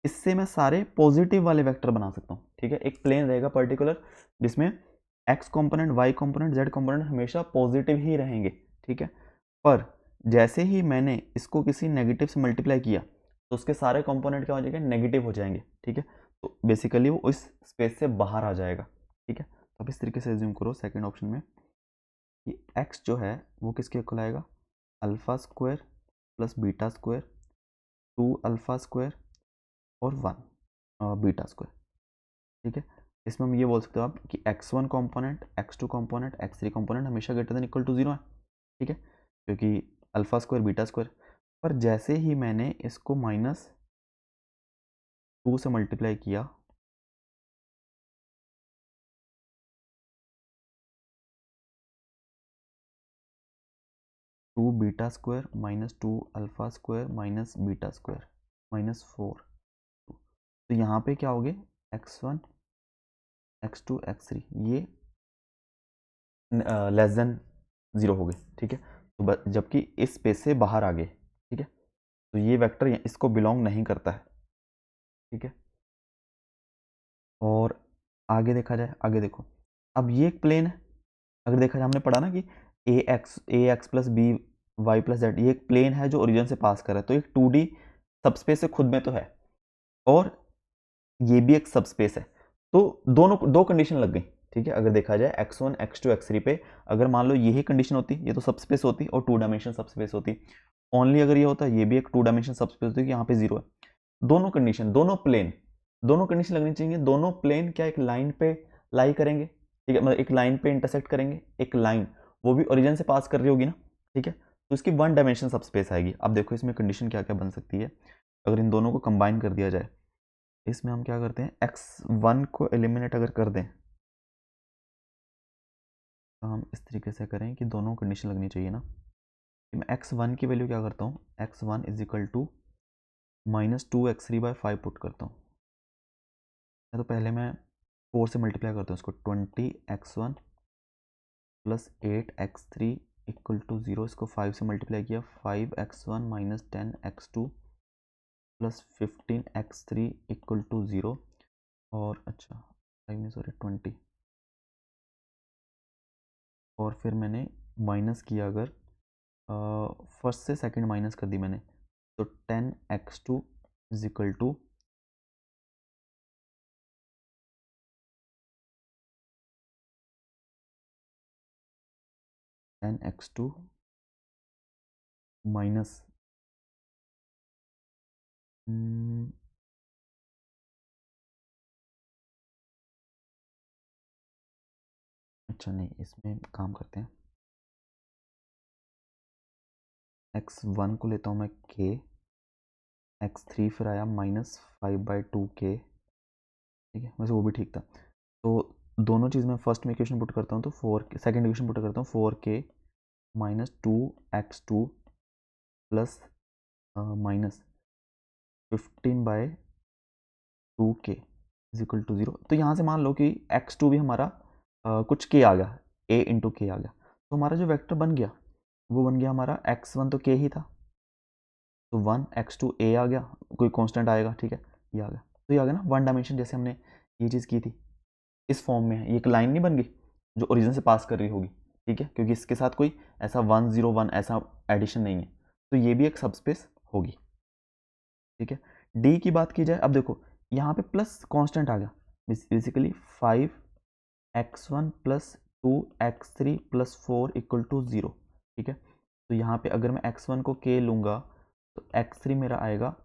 इससे मैं सारे पॉजिटिव वाले वेक्टर बना सकता हूँ, ठीक है। एक प्लेन रहेगा पर्टिकुलर जिसमें x component, y component, z component हमेशा पॉजिटिव ही रहेंगे, ठीक है। पर जैसे ही मैंने इसको किसी नेगेटिव से मल्टीप्लाई किया तो उसके सारे कंपोनेंट क्या हो जाएंगे, नेगेटिव हो जाएंगे, ठीक है। तो बेसिकली वो इस स्पेस से बाहर आ जाएगा, ठीक है। तो अब इस तरीके से एज्यूम करो सेकेंड ऑप्शन में कि x जो है वो किसके इक्वल आएगा, alpha square plus beta square, 2 alpha square और 1 बीटा स्क्वायर, ठीक है। इसमें हम ये बोल सकते हो आप कि x1 component, x2 component, x3 component हमेशा ग्रेटर देन इक्वल टू 0 है, ठीक है, क्योंकि अल्फ़ा स्क्वायर बीटा स्क्वायर। पर जैसे ही मैंने इसको -2 से मल्टीप्लाई किया, two beta square -2 alpha square minus beta square -4, तो यहाँ पे क्या हो गए, x1 x2 x3 ये लेस देन 0 हो गए, ठीक है। तो जबकि इस स्पेस से बाहर आ गए, ठीक है, तो ये वेक्टर इसको बिलोंग नहीं करता है, ठीक है। और आगे देखा जाए, आगे देखो, अब ये एक प्लेन है, अगर देखा जाए हमने पढ़ा ना कि a x plus b y plus z, ये एक प्लेन है जो ओरिजिन से पास कर रहा है, तो एक 2D सबस्पेस से खुद में तो है और ये भी एक सबस्पेस है। तो दोनों दो कंडीशन लग गई, ठीक है। अगर देखा जाए x1 x2 x3 पे अगर मान लो यही कंडीशन होती, ये तो सबस्पेस होती और 2 डायमेंशन सबस्पेस होती। ओनली अगर ये होता ये भी एक 2 डायमेंशन सबस्पेस होती, यहाँ पे 0 है। दोनों कंडीशन, दोनों प्लेन, दोनों कंडीशन लगनी चाहिए। दोनों प्लेन क्या एक लाइन पे लाई करेंगे, ठीक है, मतलब एक लाइन पे इंटरसेक्ट करेंगे, एक लाइन वो भी ओरिजिन से पास कर रही होगी ना, ठीक है। तो इसकी 1 डायमेंशन सबस्पेस आएगी। अब देखो इसमें कंडीशन क्या क्या बन सकती है अगर इन दोनों को कंबाइन कर दिया जाए। इसमें हम क्या करते हैं, x1 को एलिमिनेट अगर कर दें तो हम इस तरीके से करें कि दोनों कंडीशन लगनी चाहिए ना। कि मैं x1 की वैल्यू क्या करता हूँ, x1 is equal to -2x3/5 put करता हूँ। तो पहले मैं 4 से मल्टीप्लाई करता हूँ इसको, 20x1 plus 8x3 equal to 0। इसको 5 से मल्टीप्लाई किया, 5x1 minus 10x2 plus 15x3 equal to 0। और अच्छा 5 नहीं सॉरी 20, और फिर मैंने माइनस किया, अगर फर्स्ट से सेकंड माइनस कर दी मैंने, तो 10x2 is equal to 10x2 minus अच्छा नहीं, इसमें काम करते हैं, x1 को लेता हूँ मैं k, x3 फिर आया -5/2k, ठीक है, वैसे वो भी ठीक था। तो दोनों चीज़ में फर्स्ट में इक्वेशन पुट करता हूँ तो 4, सेकेंड इक्वेशन पुट करता हूँ 4k minus 2x2 plus -15/2k is equal to 0। तो यहाँ से मान लो कि x2 भी हमारा कुछ k आ गया, a इंटू के आ गया, तो हमारा जो वेक्टर बन गया वो बन गया हमारा x1 तो k ही था, तो 1 x2 a आ गया, कोई कांस्टेंट आएगा, ठीक है, ये आ गया। तो ये आ गया ना 1 डायमेंशन, जैसे हमने ये चीज़ की थी इस फॉर्म में है। ये एक लाइन नहीं बन गई जो ओरिजिन से पास कर रही होगी, ठीक है, क्योंकि इसके साथ कोई ऐसा 101 ऐसा एडिशन नहीं है, तो ये भी एक सबस्पेस होगी, ठीक है। डी की बात की जाए, अब देखो यहाँ पे प्लस कांस्टेंट आ गया, basically 5x1 plus 2x3 plus 4 equal to 0, ठीक है। तो यहाँ पे अगर मैं x1 को k लूँगा तो x3 मेरा आएगा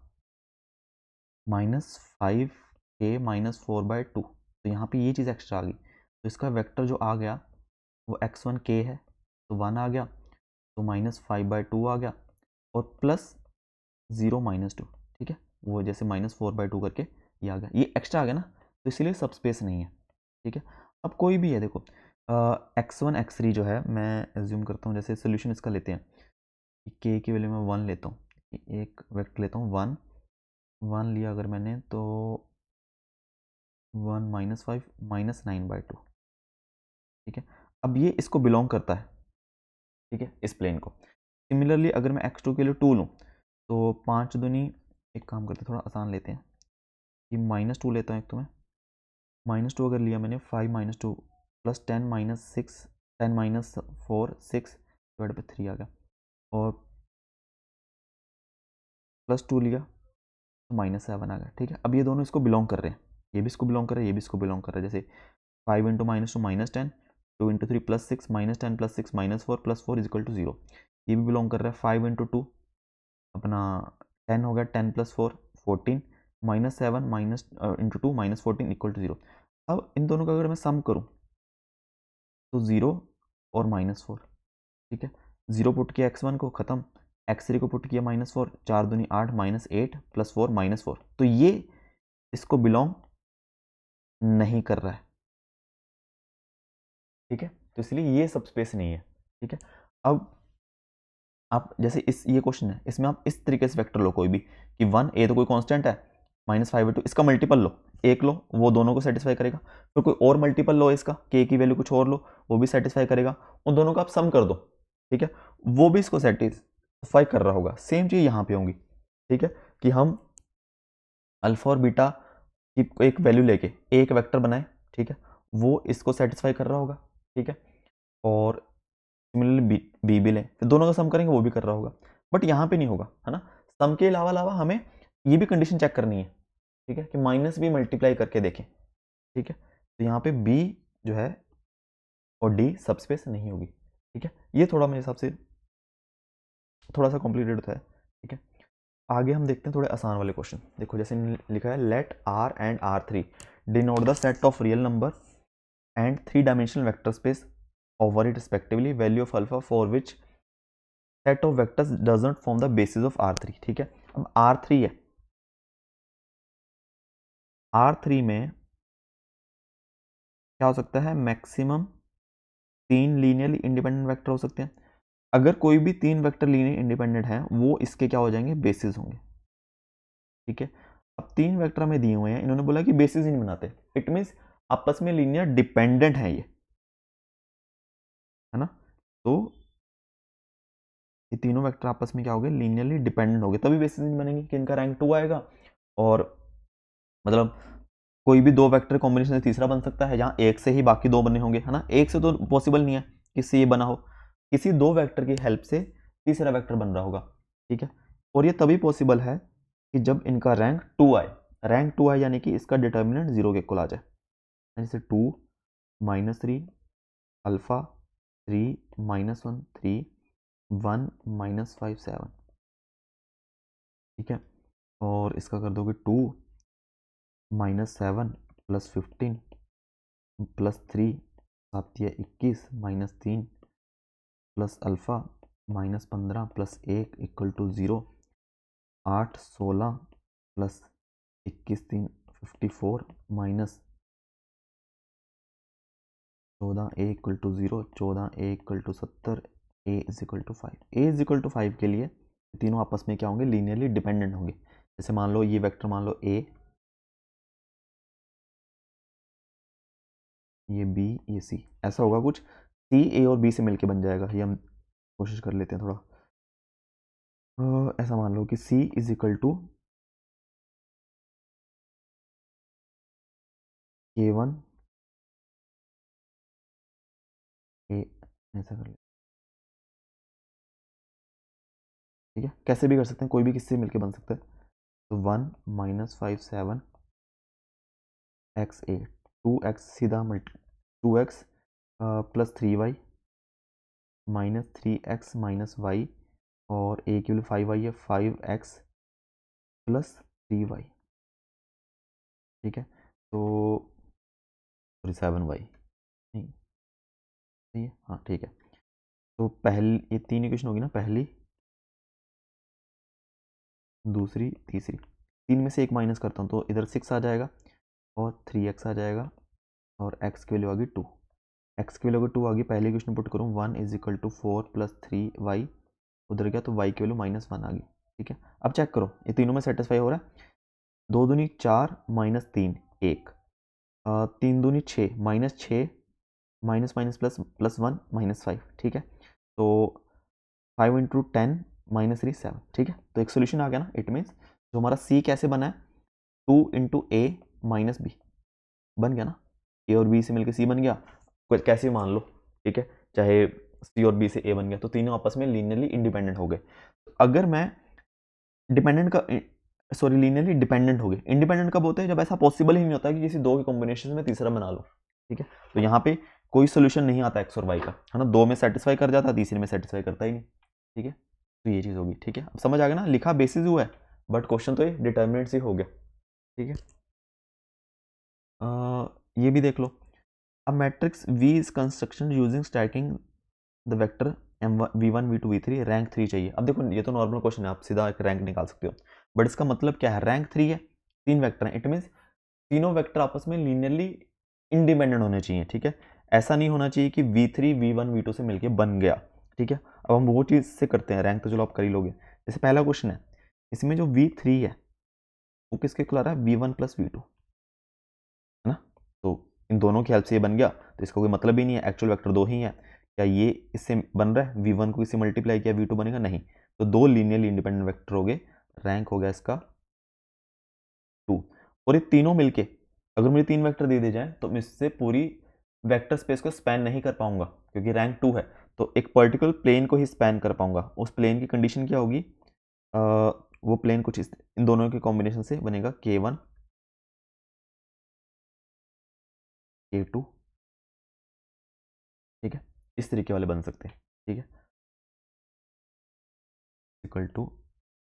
-5k माइनस 4/2। तो यहाँ पे ये चीज़ एक्स्ट्रा आ गई, तो इसका वेक्टर जो आ गया वो x1 k है, तो 1 आ गया, तो -5/2 आ गया, और प्लस 0 -2, ठीक है, वो जैसे -4/2 करके ये आ गया, ये एक्स्ट्रा आ गया ना, तो इसीलिए सबस्पेस नहीं है, ठीक है। अब कोई भी है देखो, x1 x3 जो है, मैं एज्यूम करता हूँ जैसे सोल्यूशन इसका लेते हैं, k की वैल्यू मैं 1 लेता हूँ, एक वेक्टर लेता हूँ 1 1 लिया अगर मैंने तो 1 -5 -9/2, ठीक है। अब ये इसको बिलोंग करता है, ठीक है, इस प्लेन को। सिमिलरली अगर मैं x2 के लिए 2 लूँ तो 5 दूनी, एक काम करते हैं थोड़ा आसान लेते हैं, ये -2 लेता हूँ एक तो मैं, -2 अगर लिया मैंने 5 - 2 प्लस 10 - 6 10 - 4 6 डिवाइड बाई 3 आ गया, और +2 लिया तो -7 आ गया, ठीक है। अब ये दोनों इसको बिलोंग कर रहे हैं, ये भी इसको बिलोंग कर रहा है, ये भी इसको बिलोंग कर रहा है। जैसे 5 × -2 -10, 2 × 3 +6 -10 +6 -4 +4 = 0, ये भी बिलोंग कर रहा है। 5 × 2 अपना 10 हो गया, 10 + 4 14 -7 × 2 -14 = 0। अब इन दोनों का अगर मैं सम करूं तो 0 और -4, ठीक है। 0 पुट किया x1 को, खत्म। x3 को पुट किया -4, 4 दूनी 8 -8 +4 -4, तो ये इसको बिलोंग नहीं कर रहा है, ठीक है। तो इसलिए ये सब स्पेस नहीं है, ठीक है। अब आप जैसे इस ये क्वेश्चन है, इसमें आप इस तरीके से वेक्टर लो कोई भी, कि 1 a तो कोई कांस्टेंट है, -5/2 इसका मल्टीपल लो, एक लो वो दोनों को सेटिस्फाई करेगा, फिर कोई और मल्टीपल लो इसका, k की वैल्यू कुछ और लो वो भी सेटिस्फाई करेगा, उन दोनों का आप सम कर दो, ठीक है, वो भी इसको सेटिस्फाई कर रहा होगा। सेम चीज़ यहाँ पे होंगी, ठीक है, कि हम अल्फा और बीटा की एक वैल्यू लेके एक वेक्टर बनाए, ठीक है, वो इसको सेटिस्फाई कर रहा होगा, ठीक है। और सिमिलरली बी भी लें, फिर दोनों का सम करेंगे वो भी कर रहा होगा, बट यहाँ पे नहीं होगा, है ना। सम के अलावा अलावा हमें ये भी कंडीशन चेक करनी है, ठीक है, कि माइनस भी मल्टीप्लाई करके देखें, ठीक है। तो यहाँ पे बी जो है और डी सबस्पेस नहीं होगी, ठीक है। ये थोड़ा मेरे हिसाब से थोड़ा सा कॉम्प्लिकेटेड होता है, ठीक है। आगे हम देखते हैं थोड़े आसान वाले क्वेश्चन। देखो जैसे लिखा है, let R and R3 denote the set of real number and 3 dimensional vector space over it respectively, value of alpha for which set of vectors doesn't form the basis of R3, ठीक है। अब R3 है, R3 में क्या हो सकता है, maximum 3 linearly independent vector हो सकते हैं। अगर कोई भी 3 वेक्टर लीनियर इंडिपेंडेंट हैं वो इसके क्या हो जाएंगे, बेसिस होंगे, ठीक है। अब 3 वेक्टर हमें दिए हुए हैं, इन्होंने बोला कि बेसिस ही नहीं बनाते, इट मीन्स आपस में लीनियर डिपेंडेंट है ये, है ना। तो ये तीनों वेक्टर आपस में क्या हो गए, लीनियरली डिपेंडेंट हो गए, तभी बेसिस नहीं बनेंगे कि इनका रैंक 2 आएगा। और मतलब कोई भी दो वेक्टर कॉम्बिनेशन से तीसरा बन सकता है, जहाँ एक से ही बाकी दो बने होंगे, है ना। एक से तो पॉसिबल नहीं है किससे ये बना हो, किसी दो वेक्टर की हेल्प से तीसरा वेक्टर बन रहा होगा, ठीक है। और ये तभी पॉसिबल है कि जब इनका रैंक 2 आए, रैंक 2 आए यानी कि इसका डिटर्मिनेंट 0 के इक्वल आ जाए, जैसे 2 -3 अल्फा 3 -1 3 1 -5 7, ठीक है। और इसका कर दोगे 2 -7 + 15 +3 7 या 21 -3 plus alpha -15 + 1 = 0 8 16 + 21 3 54 -14 a = 0 14 a = 70 a = 5, a = 5 के लिए तीनों आपस में क्या होंगे, लीनियरली डिपेंडेंट होंगे। जैसे मान लो ये वेक्टर, मान लो a, ये b, ये c, ऐसा होगा कुछ, c a और b से मिलके बन जाएगा। ये हम कोशिश कर लेते हैं थोड़ा, ऐसा मान लो कि c = k1 a, ऐसा कर लेते, ठीक है। कैसे भी कर सकते हैं, कोई भी किससे मिलके बन सकता है। तो 1 -5 7 x a, 2x सीधा multi 2x + 3y -3x -y, और a की वैल्यू 5 आई है, 5x + 3y, ठीक है। तो सॉरी 7y नहीं, सही है, हाँ ठीक है। तो पहली ये 3 इक्वेशन होगी ना, पहली दूसरी तीसरी, 3 में से एक माइनस करता हूँ तो इधर 6 आ जाएगा और 3x आ जाएगा, और x की वैल्यू आ गई 2, x की वैल्यू 2 आ गई, पहले इक्वेशन पुट करूँ 1 = 4 + 3y, उधर गया तो y की वैल्यू -1 आ गई, ठीक है। अब चेक करो ये तीनों में सेटिस्फाई हो रहा है, 2 दूनी 4 माइनस 3 1, 3 दूनी 6 minus 6 minus minus plus plus 1 minus 5, ठीक है। तो 5 इंटू 10 माइनस 3 7, ठीक है। तो एक सोल्यूशन आ गया ना। इट मीन्स जो हमारा सी कैसे बना है, 2 इंटू ए माइनस बी बन गया ना। ए और बी से मिलकर सी बन गया, कुछ कैसे मान लो, ठीक है। चाहे सी और बी से ए बन गया, तो तीनों आपस में लीनियरली इंडिपेंडेंट हो गए। अगर मैं डिपेंडेंट का सॉरी लीनियरली डिपेंडेंट हो गए। इंडिपेंडेंट कब होते हैं, जब ऐसा पॉसिबल ही नहीं होता कि किसी दो के कॉम्बिनेशन में तीसरा बना लो, ठीक है। तो यहाँ पे कोई सोल्यूशन नहीं आता एक्स और वाई का, है ना। दो में सेटिस्फाई कर जाता, तीसरे में सेटिस्फाई करता ही नहीं, ठीक है। तो ये चीज़ होगी, ठीक है। अब समझ आ गया ना, लिखा बेसिस हुआ है बट क्वेश्चन तो ये डिटर्मिनेंट ही हो गया, ठीक है। ये भी देख लो, a matrix V is construction using stacking the vector v1 v2 v3 rank 3 चाहिए। अब देखो ये तो नॉर्मल क्वेश्चन है, आप सीधा एक रैंक निकाल सकते हो, बट इसका मतलब क्या है, रैंक 3 है, 3 वेक्टर हैं। इट मीन्स तीनों वेक्टर आपस में लीनियरली इंडिपेंडेंट होने चाहिए, ठीक है। ऐसा नहीं होना चाहिए कि v3 v1 v2 से मिलके बन गया, ठीक है। अब हम वो चीज़ से करते हैं, रैंक तो चलो आप कर ही लोगे। जैसे पहला क्वेश्चन है, इसमें जो v3 है वो किसके इक्वल आ रहा है, v1 प्लस v2, है ना। तो इन दोनों की हेल्प से ये बन गया, तो इसका कोई मतलब ही नहीं है, एक्चुअल वेक्टर दो ही है। क्या ये इससे बन रहा है, v1 को इससे मल्टीप्लाई किया v2 बनेगा, नहीं। तो दो लीनियरली इंडिपेंडेंट वेक्टर हो गए, रैंक हो गया इसका 2। और ये तीनों मिलके अगर मुझे 3 वेक्टर दे दिए जाए तो मैं इससे पूरी वेक्टर स्पेस को स्पैन नहीं कर पाऊंगा, क्योंकि रैंक 2 है। तो एक पर्टिकुलर प्लेन को ही स्पैन कर पाऊंगा। उस प्लेन की कंडीशन क्या होगी, वो प्लेन कुछ इन दोनों के कॉम्बिनेशन से बनेगा k1 k2, ठीक है। इस तरीके वाले बन सकते हैं, ठीक है, equal to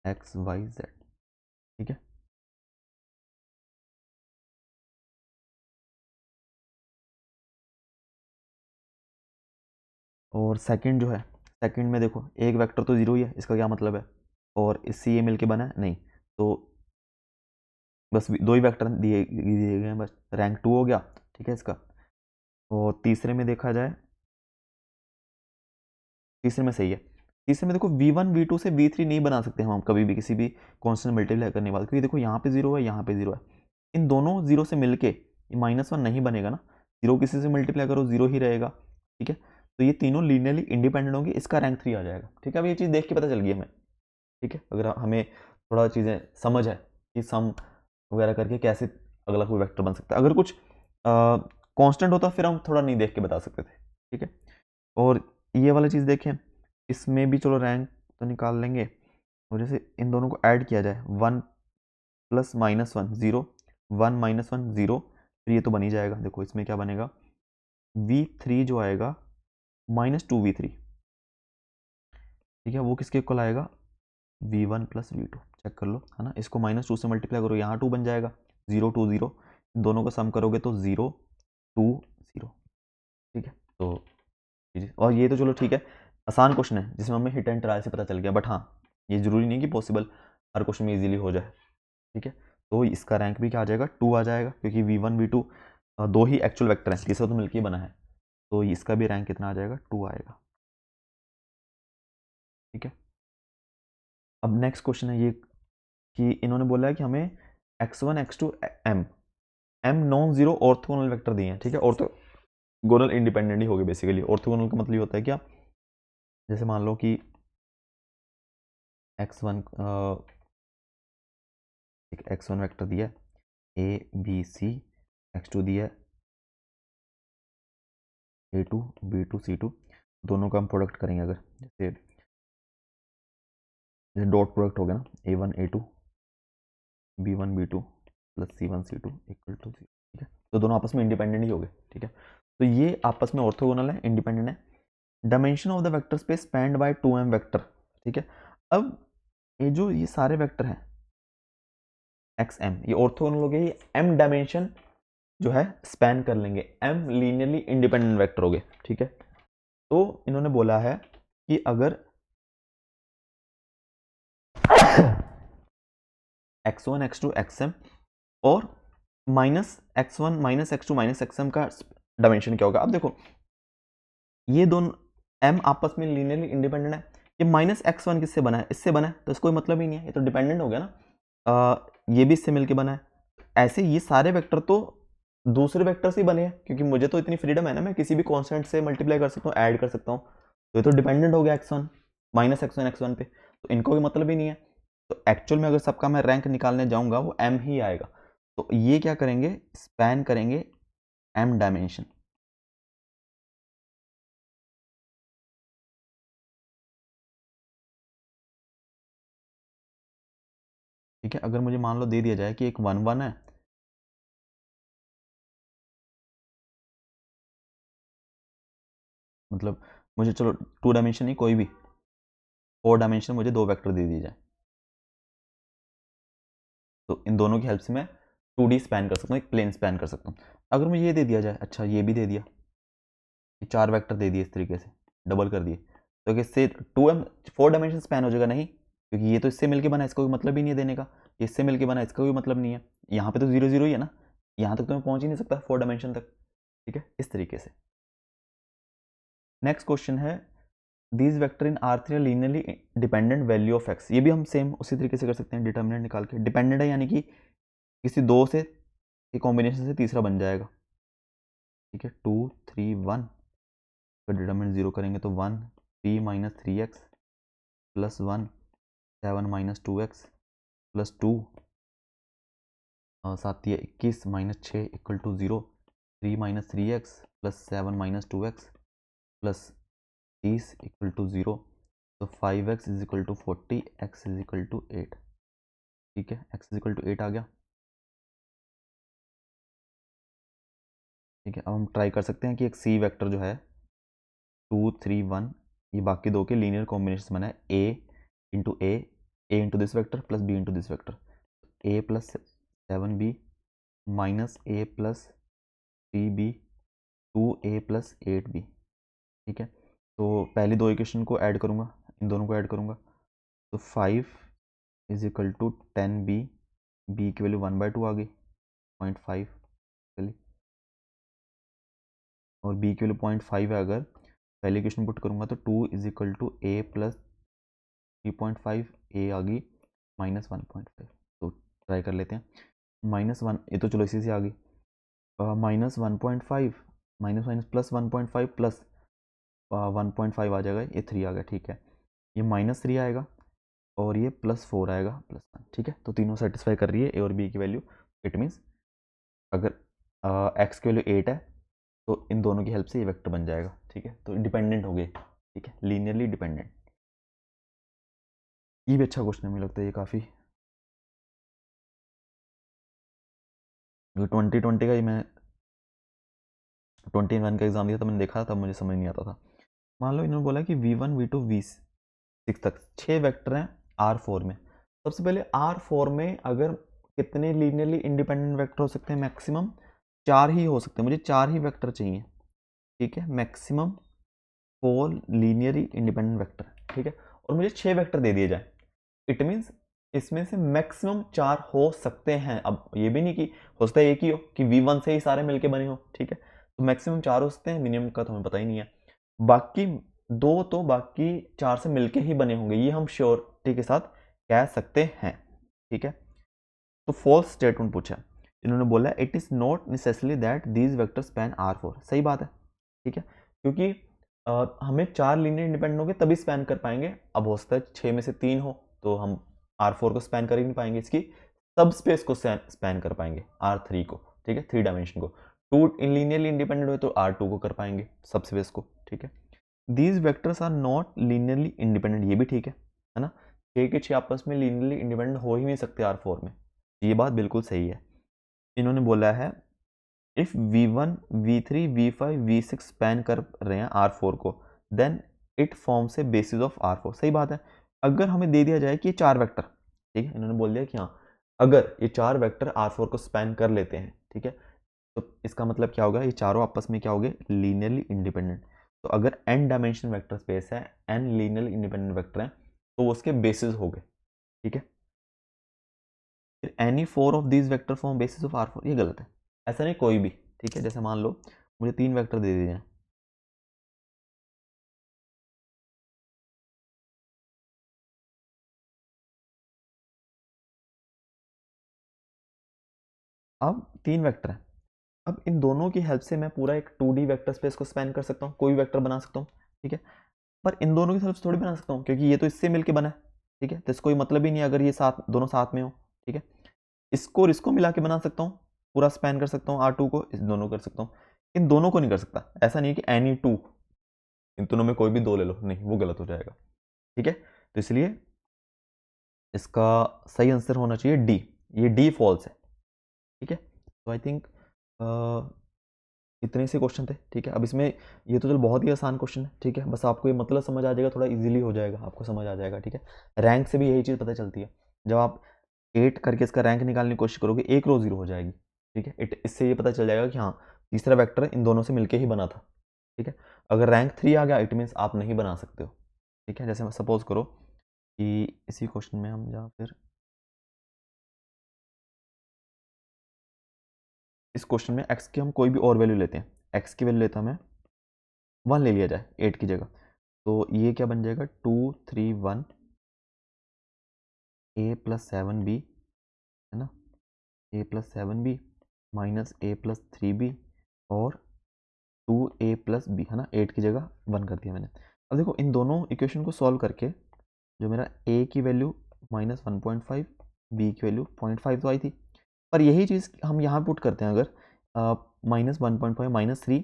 x y z, ठीक है। और सेकंड जो है, सेकंड में देखो एक वेक्टर तो जीरो ही है, इसका क्या मतलब है, और इससे ये मिलके बना है नहीं, तो बस दो ही वेक्टर दिए दिए गए हैं, बस रैंक 2 हो गया, ठीक है इसका। और तीसरे में देखा जाए, तीसरे में सही है। तीसरे में देखो v1 v2 से v3 नहीं बना सकते हम कभी भी किसी भी कांस्टेंट मल्टीप्लाई करने वाले, क्योंकि देखो यहाँ पे जीरो है, यहाँ पे जीरो है, इन दोनों जीरो से मिलके -1 नहीं बनेगा ना। जीरो किसी से मल्टीप्लाई करो जीरो ही रहेगा, ठीक है। तो ये तीनों लीनियरली इंडिपेंडेंट होंगे, इसका रैंक 3 आ जाएगा, ठीक है। अब ये चीज़ देख के पता चल गई हमें, ठीक है। अगर हमें थोड़ा चीज़ें समझ है कि सम वगैरह करके कैसे अगला कोई वेक्टर बन सकता है, अगर कुछ कांस्टेंट होता फिर हम थोड़ा नहीं देख के बता सकते थे, ठीक है। और ये वाला चीज़ देखें, इसमें भी चलो रैंक तो निकाल लेंगे। और जैसे इन दोनों को ऐड किया जाए, 1 प्लस -1 0, 1 -1 0, फिर ये तो बन ही जाएगा। देखो इसमें क्या बनेगा, v3 जो आएगा -2v3, ठीक है, वो किसके इक्वल आएगा, v1 प्लस v2, चेक कर लो, है ना। इसको -2 से मल्टीप्लाई करो, यहाँ 2 बन जाएगा, 0 2 0, दोनों का सम करोगे तो 0 2 0, ठीक है। तो और ये तो चलो ठीक है, आसान क्वेश्चन है जिसमें हमें हिट एंड ट्रायल से पता चल गया, बट हाँ ये जरूरी नहीं कि पॉसिबल हर क्वेश्चन में इजीली हो जाए, ठीक है। तो इसका रैंक भी क्या आ जाएगा, 2 आ जाएगा, क्योंकि v1 v2 दो ही एक्चुअल वेक्टर हैं, तीसरा तो मिलकर बना है, तो इसका भी रैंक कितना आ जाएगा, 2 आएगा, ठीक है। अब नेक्स्ट क्वेश्चन है ये कि इन्होंने बोला है कि हमें x1 x2 m non zero orthogonal vector दिए हैं, ठीक है। ऑर्थोगोनल इंडिपेंडेंट ही हो गए बेसिकली। ऑर्थोगोनल का मतलब ये होता है क्या, जैसे मान लो कि x1 एक x1 वेक्टर दिया है a b c, x2 दिया है a2 b2 c2, दोनों का हम प्रोडक्ट करेंगे अगर, जैसे डॉट प्रोडक्ट हो गया ना, a1 a2 b1 b2 plus c1 c2 equal to 0, ठीक है। तो दोनों आपस में इंडिपेंडेंट ही हो गए, ठीक है। तो ये आपस में ऑर्थोगोनल है, इंडिपेंडेंट है। Dimension of the vector space spanned by 2m vector, ठीक है। अब ये सारे वेक्टर हैं xm, ये ऑर्थोगोनल हो गए, ये m डायमेंशन जो है स्पैन कर लेंगे, m लीनियरली इंडिपेंडेंट वेक्टर हो गए, ठीक है। तो इन्होंने बोला है कि अगर x1 x2 xm और -x1 -x2 -xm का डायमेंशन क्या होगा। अब देखो ये दोनों m आपस में लीनियरली इंडिपेंडेंट है, ये -x1 किससे बना है, इससे बना है, तो इसका कोई मतलब ही नहीं है, ये तो डिपेंडेंट हो गया ना। ये भी इससे मिलके बना है। ऐसे ये सारे वेक्टर तो दूसरे वेक्टर से ही बने हैं, क्योंकि मुझे तो इतनी फ्रीडम है ना, मैं किसी भी कांस्टेंट से मल्टीप्लाई कर सकता हूँ, ऐड कर सकता हूँ। तो ये तो डिपेंडेंट हो गया x1 माइनस x1 पे, तो इनको कोई मतलब ही नहीं है। तो एक्चुअल में अगर सबका मैं रैंक निकालने जाऊंगा वो m ही आएगा। तो ये क्या करेंगे, स्पैन करेंगे m डायमेंशन। ठीक है, अगर मुझे मान लो दे दिया जाए कि एक 1 1 है, मतलब मुझे चलो 2 डायमेंशन नहीं, कोई भी 4 डायमेंशन मुझे 2 वेक्टर दे दिए जाए, तो इन दोनों की हेल्प से मैं 2D स्पैन कर सकता हूँ, एक प्लेन स्पैन कर सकता हूँ। अगर मुझे ये दे दिया जाए, अच्छा ये भी दे दिया, ये 4 वेक्टर दे दिए इस तरीके से, डबल कर दिए, तो इससे 4 डायमेंशन स्पैन हो जाएगा? नहीं, क्योंकि ये तो इससे मिलके बना, इसका कोई मतलब ही नहीं है देने का, ये इससे मिलके बना, इसका कोई मतलब नहीं है। यहाँ पे तो 0 0 ही है ना, यहाँ तक तो मैं पहुँच ही नहीं सकता 4 डायमेंशन तक। ठीक है, इस तरीके से। नेक्स्ट क्वेश्चन है, these vector in R3 linearly dependent value of x। ये भी हम सेम उसी तरीके से कर सकते हैं, डिटर्मिनेंट निकाल के। डिपेंडेंट है यानी कि किसी दो से के कॉम्बिनेशन से तीसरा बन जाएगा। ठीक है, 2 3 1, तो डिटर्मिनेंट 0 करेंगे तो 1 3 minus 3x plus 1 7 minus 2x plus 2 7 21 minus 6 equal to 0, 3 minus 3x plus 7 minus 2x plus 30 equal to 0, तो 5x is equal to 40, x is equal to 8। ठीक है, x इज इक्वल टू 8 आ गया। ठीक है, अब हम ट्राई कर सकते हैं कि एक c वेक्टर जो है 2 3 1, ये बाकी दो के लीनियर कॉम्बिनेशन बना है, a into this vector plus b into this vector, a plus 7b minus a plus 3b 2a plus 8b। ठीक है, तो पहली दो इक्वेशन को ऐड करूँगा, इन दोनों को ऐड करूँगा, तो 5 is equal to 10b, b की वैल्यू 1/2 आ गई 0.5 चलिए, और b की वैल्यू 0.5 है। अगर पहली इक्वेशन पुट करूँगा तो 2 is equal to a plus 3.5, a आ गई माइनस 1.5। तो ट्राई कर लेते हैं, -1, ये तो चलो इसी से आ गई, -1.5 माइनस माइनस प्लस 1.5 प्लस 1.5 आ जाएगा, ये 3 आ गया। ठीक है, ये -3 आएगा और ये +4 आएगा +1। ठीक है, तो तीनों सेटिस्फाई कर रही है ए और बी की वैल्यू। इट मीन्स अगर एक्स की वैल्यू 8 है तो इन दोनों की हेल्प से ये वेक्टर बन जाएगा। ठीक है, तो इंडिपेंडेंट हो गए। ठीक है, लीनियरली डिपेंडेंट। ये भी अच्छा क्वेश्चन है, मुझे लगता है ये काफ़ी, 2020 का ही मैं 21 का एग्जाम दिया, तो मैंने देखा था, मुझे समझ नहीं आता था। मान लो इन्होंने बोला कि V1 V2 V6 तक 6 वेक्टर हैं R4 में। सबसे पहले R4 में अगर कितने लीनियरली इंडिपेंडेंट वेक्टर हो सकते हैं? मैक्सिमम 4 ही हो सकते हैं, मुझे 4 ही वेक्टर चाहिए। ठीक है, मैक्सिमम 4 लीनियरली इंडिपेंडेंट वेक्टर। ठीक है, और मुझे 6 वेक्टर दे दिए जाए, इट मीन्स इसमें से मैक्सिमम 4 हो सकते हैं। अब ये भी नहीं कि हो सकता है एक ही हो, कि V1 से ही सारे मिलके बने हो। ठीक है, तो मैक्सिमम 4 हो सकते हैं, मिनिमम का तो हमें पता ही नहीं है। बाकी दो तो बाकी 4 से मिलके ही बने होंगे, ये हम श्योरिटी के साथ कह सकते हैं। ठीक है, तो फॉल्स स्टेटमेंट पूछा, इन्होंने बोला it is not necessary that these vector span R4। सही बात है। ठीक है, क्योंकि हमें 4 लीनियर इंडिपेंडेंट होंगे तभी स्पैन कर पाएंगे। अब हो सकता है 6 में से 3 हो तो हम R4 को स्पैन कर ही नहीं पाएंगे, इसकी सब स्पेस को स्पैन कर पाएंगे, R3 को। ठीक है, 3 डायमेंशन को। 2 लीनियरली इंडिपेंडेंट हुए तो R2 को कर पाएंगे, सब स्पेस को। ठीक है, these vectors are not linearly independent, ये भी ठीक है ना, 6 के 6 आपस में लीनियरली इंडिपेंडेंट हो ही नहीं सकते R4 में, ये बात बिल्कुल सही है। इन्होंने बोला है if V1 V3 V5 V6 span कर रहे हैं R4 को, देन इट फॉर्म से बेसिस ऑफ R4। सही बात है, अगर हमें दे दिया जाए कि ये 4 वेक्टर, ठीक है, इन्होंने बोल दिया कि हाँ अगर ये 4 वेक्टर R4 को स्पैन कर लेते हैं, ठीक है, तो इसका मतलब क्या होगा, ये चारों आपस में क्या हो गए, लीनियरली इंडिपेंडेंट। तो अगर n डायमेंशन वेक्टर स्पेस है, n लीनियरली इंडिपेंडेंट वेक्टर हैं, तो वो उसके बेसिस हो गए। ठीक है, फिर any 4 of these vector form basis of R4, ये गलत है, ऐसा नहीं कोई भी। ठीक है, जैसे मान लो मुझे 3 वेक्टर दे दिए हैं, अब 3 वेक्टर हैं। अब इन दोनों की हेल्प से मैं पूरा एक 2D वेक्टर स्पेस को स्पैन कर सकता हूँ, कोई भी वेक्टर बना सकता हूँ, ठीक है। पर इन दोनों की हेल्प से थोड़ी बना सकता हूँ, क्योंकि ये तो इससे मिलके बना है, ठीक है। तो इसको कोई मतलब ही नहीं अगर ये साथ दोनों साथ में हो, ठीक है। इसको और इसको मिला के बना सकता हूँ, पूरा स्पैन कर सकता हूँ R2 को, इस दोनों कर सकता हूँ। इन दोनों को नहीं कर सकता। ऐसा नहीं है कि एनी टू, इन दोनों में कोई भी 2 ले लो, नहीं, वो गलत हो जाएगा, ठीक है। तो इसलिए इसका सही आंसर होना चाहिए डी, ये डी फॉल्स है, ठीक है। तो आई थिंक इतने से क्वेश्चन थे, ठीक है। अब इसमें ये तो चल बहुत ही आसान क्वेश्चन है, ठीक है। बस आपको ये मतलब समझ आ जाएगा, थोड़ा इजीली हो जाएगा, आपको समझ आ जाएगा, ठीक है। रैंक से भी यही चीज़ पता चलती है, जब आप 8 करके इसका रैंक निकालने की कोशिश करोगे, एक रो जीरो हो जाएगी, ठीक है। इससे ये पता चल जाएगा कि हाँ, तीसरा वेक्टर इन दोनों से मिलके ही बना था, ठीक है। अगर रैंक 3 आ गया, इट मीन्स आप नहीं बना सकते हो, ठीक है। जैसे सपोज करो कि इसी क्वेश्चन में हम जहाँ फिर इस क्वेश्चन में x की हम कोई भी और वैल्यू लेते हैं, x की वैल्यू लेता मैं 1 ले लिया जाए 8 की जगह, तो ये क्या बन जाएगा 2 3 1 a प्लस 7b, है ना, a plus 7b minus a plus 3b और 2a प्लस b, है ना। 8 की जगह 1 कर दिया मैंने। अब देखो इन दोनों इक्वेशन को सॉल्व करके जो मेरा a की वैल्यू माइनस 1.5, b की वैल्यू 0.5 तो आई थी। पर यही चीज़ हम यहाँ पुट करते हैं, अगर माइनस 1.5 माइनस 3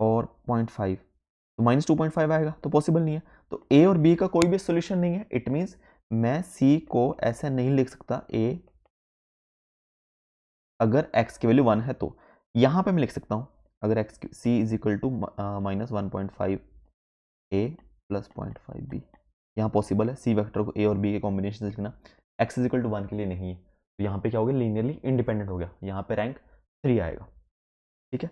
और 0.5, तो माइनस 2.5 आएगा, तो पॉसिबल नहीं है। तो ए और बी का कोई भी सोल्यूशन नहीं है। इट मीन्स मैं सी को ऐसे नहीं लिख सकता, ए अगर x की वैल्यू 1 है तो यहाँ पे मैं लिख सकता हूँ, अगर x c is equal to minus 1.5 a plus 0.5 b, यहाँ पॉसिबल है सी वेक्टर को ए और बी के कॉम्बिनेशन से लिखना। एक्स इज इक्वल टू 1 के लिए नहीं है, तो यहाँ पे क्या हो गया, लीनियरली इंडिपेंडेंट हो गया, यहाँ पे रैंक 3 आएगा, ठीक है।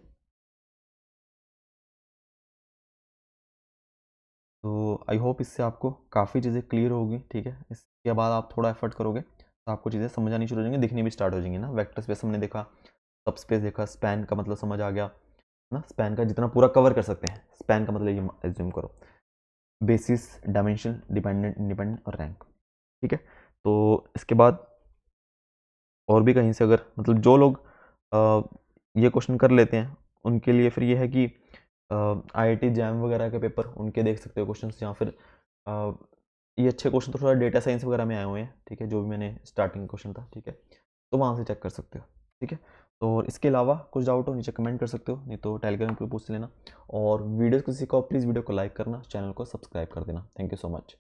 तो आई होप इससे आपको काफ़ी चीज़ें क्लियर होगी, ठीक है। इसके बाद आप थोड़ा एफर्ट करोगे तो आपको चीज़ें समझ आनी शुरू हो जाएंगी, दिखनी भी स्टार्ट हो जाएंगी ना। वेक्टर स्पेस हमने देखा, सब स्पेस देखा, स्पैन का मतलब समझ आ गया ना, स्पैन का जितना पूरा कवर कर सकते हैं, स्पैन का मतलब ये एज्यूम करो, बेसिस, डायमेंशन, डिपेंडेंट, इंडिपेंडेंट और रैंक, ठीक है। तो इसके बाद और भी कहीं से अगर मतलब जो लोग ये क्वेश्चन कर लेते हैं उनके लिए फिर ये है कि IIT जैम वगैरह के पेपर उनके देख सकते हो क्वेश्चन, या फिर ये अच्छे क्वेश्चन तो थोड़ा डेटा साइंस वगैरह में आए हुए हैं, ठीक है, जो भी मैंने स्टार्टिंग क्वेश्चन था, ठीक है, तो वहाँ से चेक कर सकते हो, ठीक है। तो इसके अलावा कुछ डाउट हो नीचे कमेंट कर सकते हो, नहीं तो टेलीग्राम पे पूछ लेना। और वीडियो किसी को प्लीज़ वीडियो को लाइक करना, चैनल को सब्सक्राइब कर देना। Thank you so much.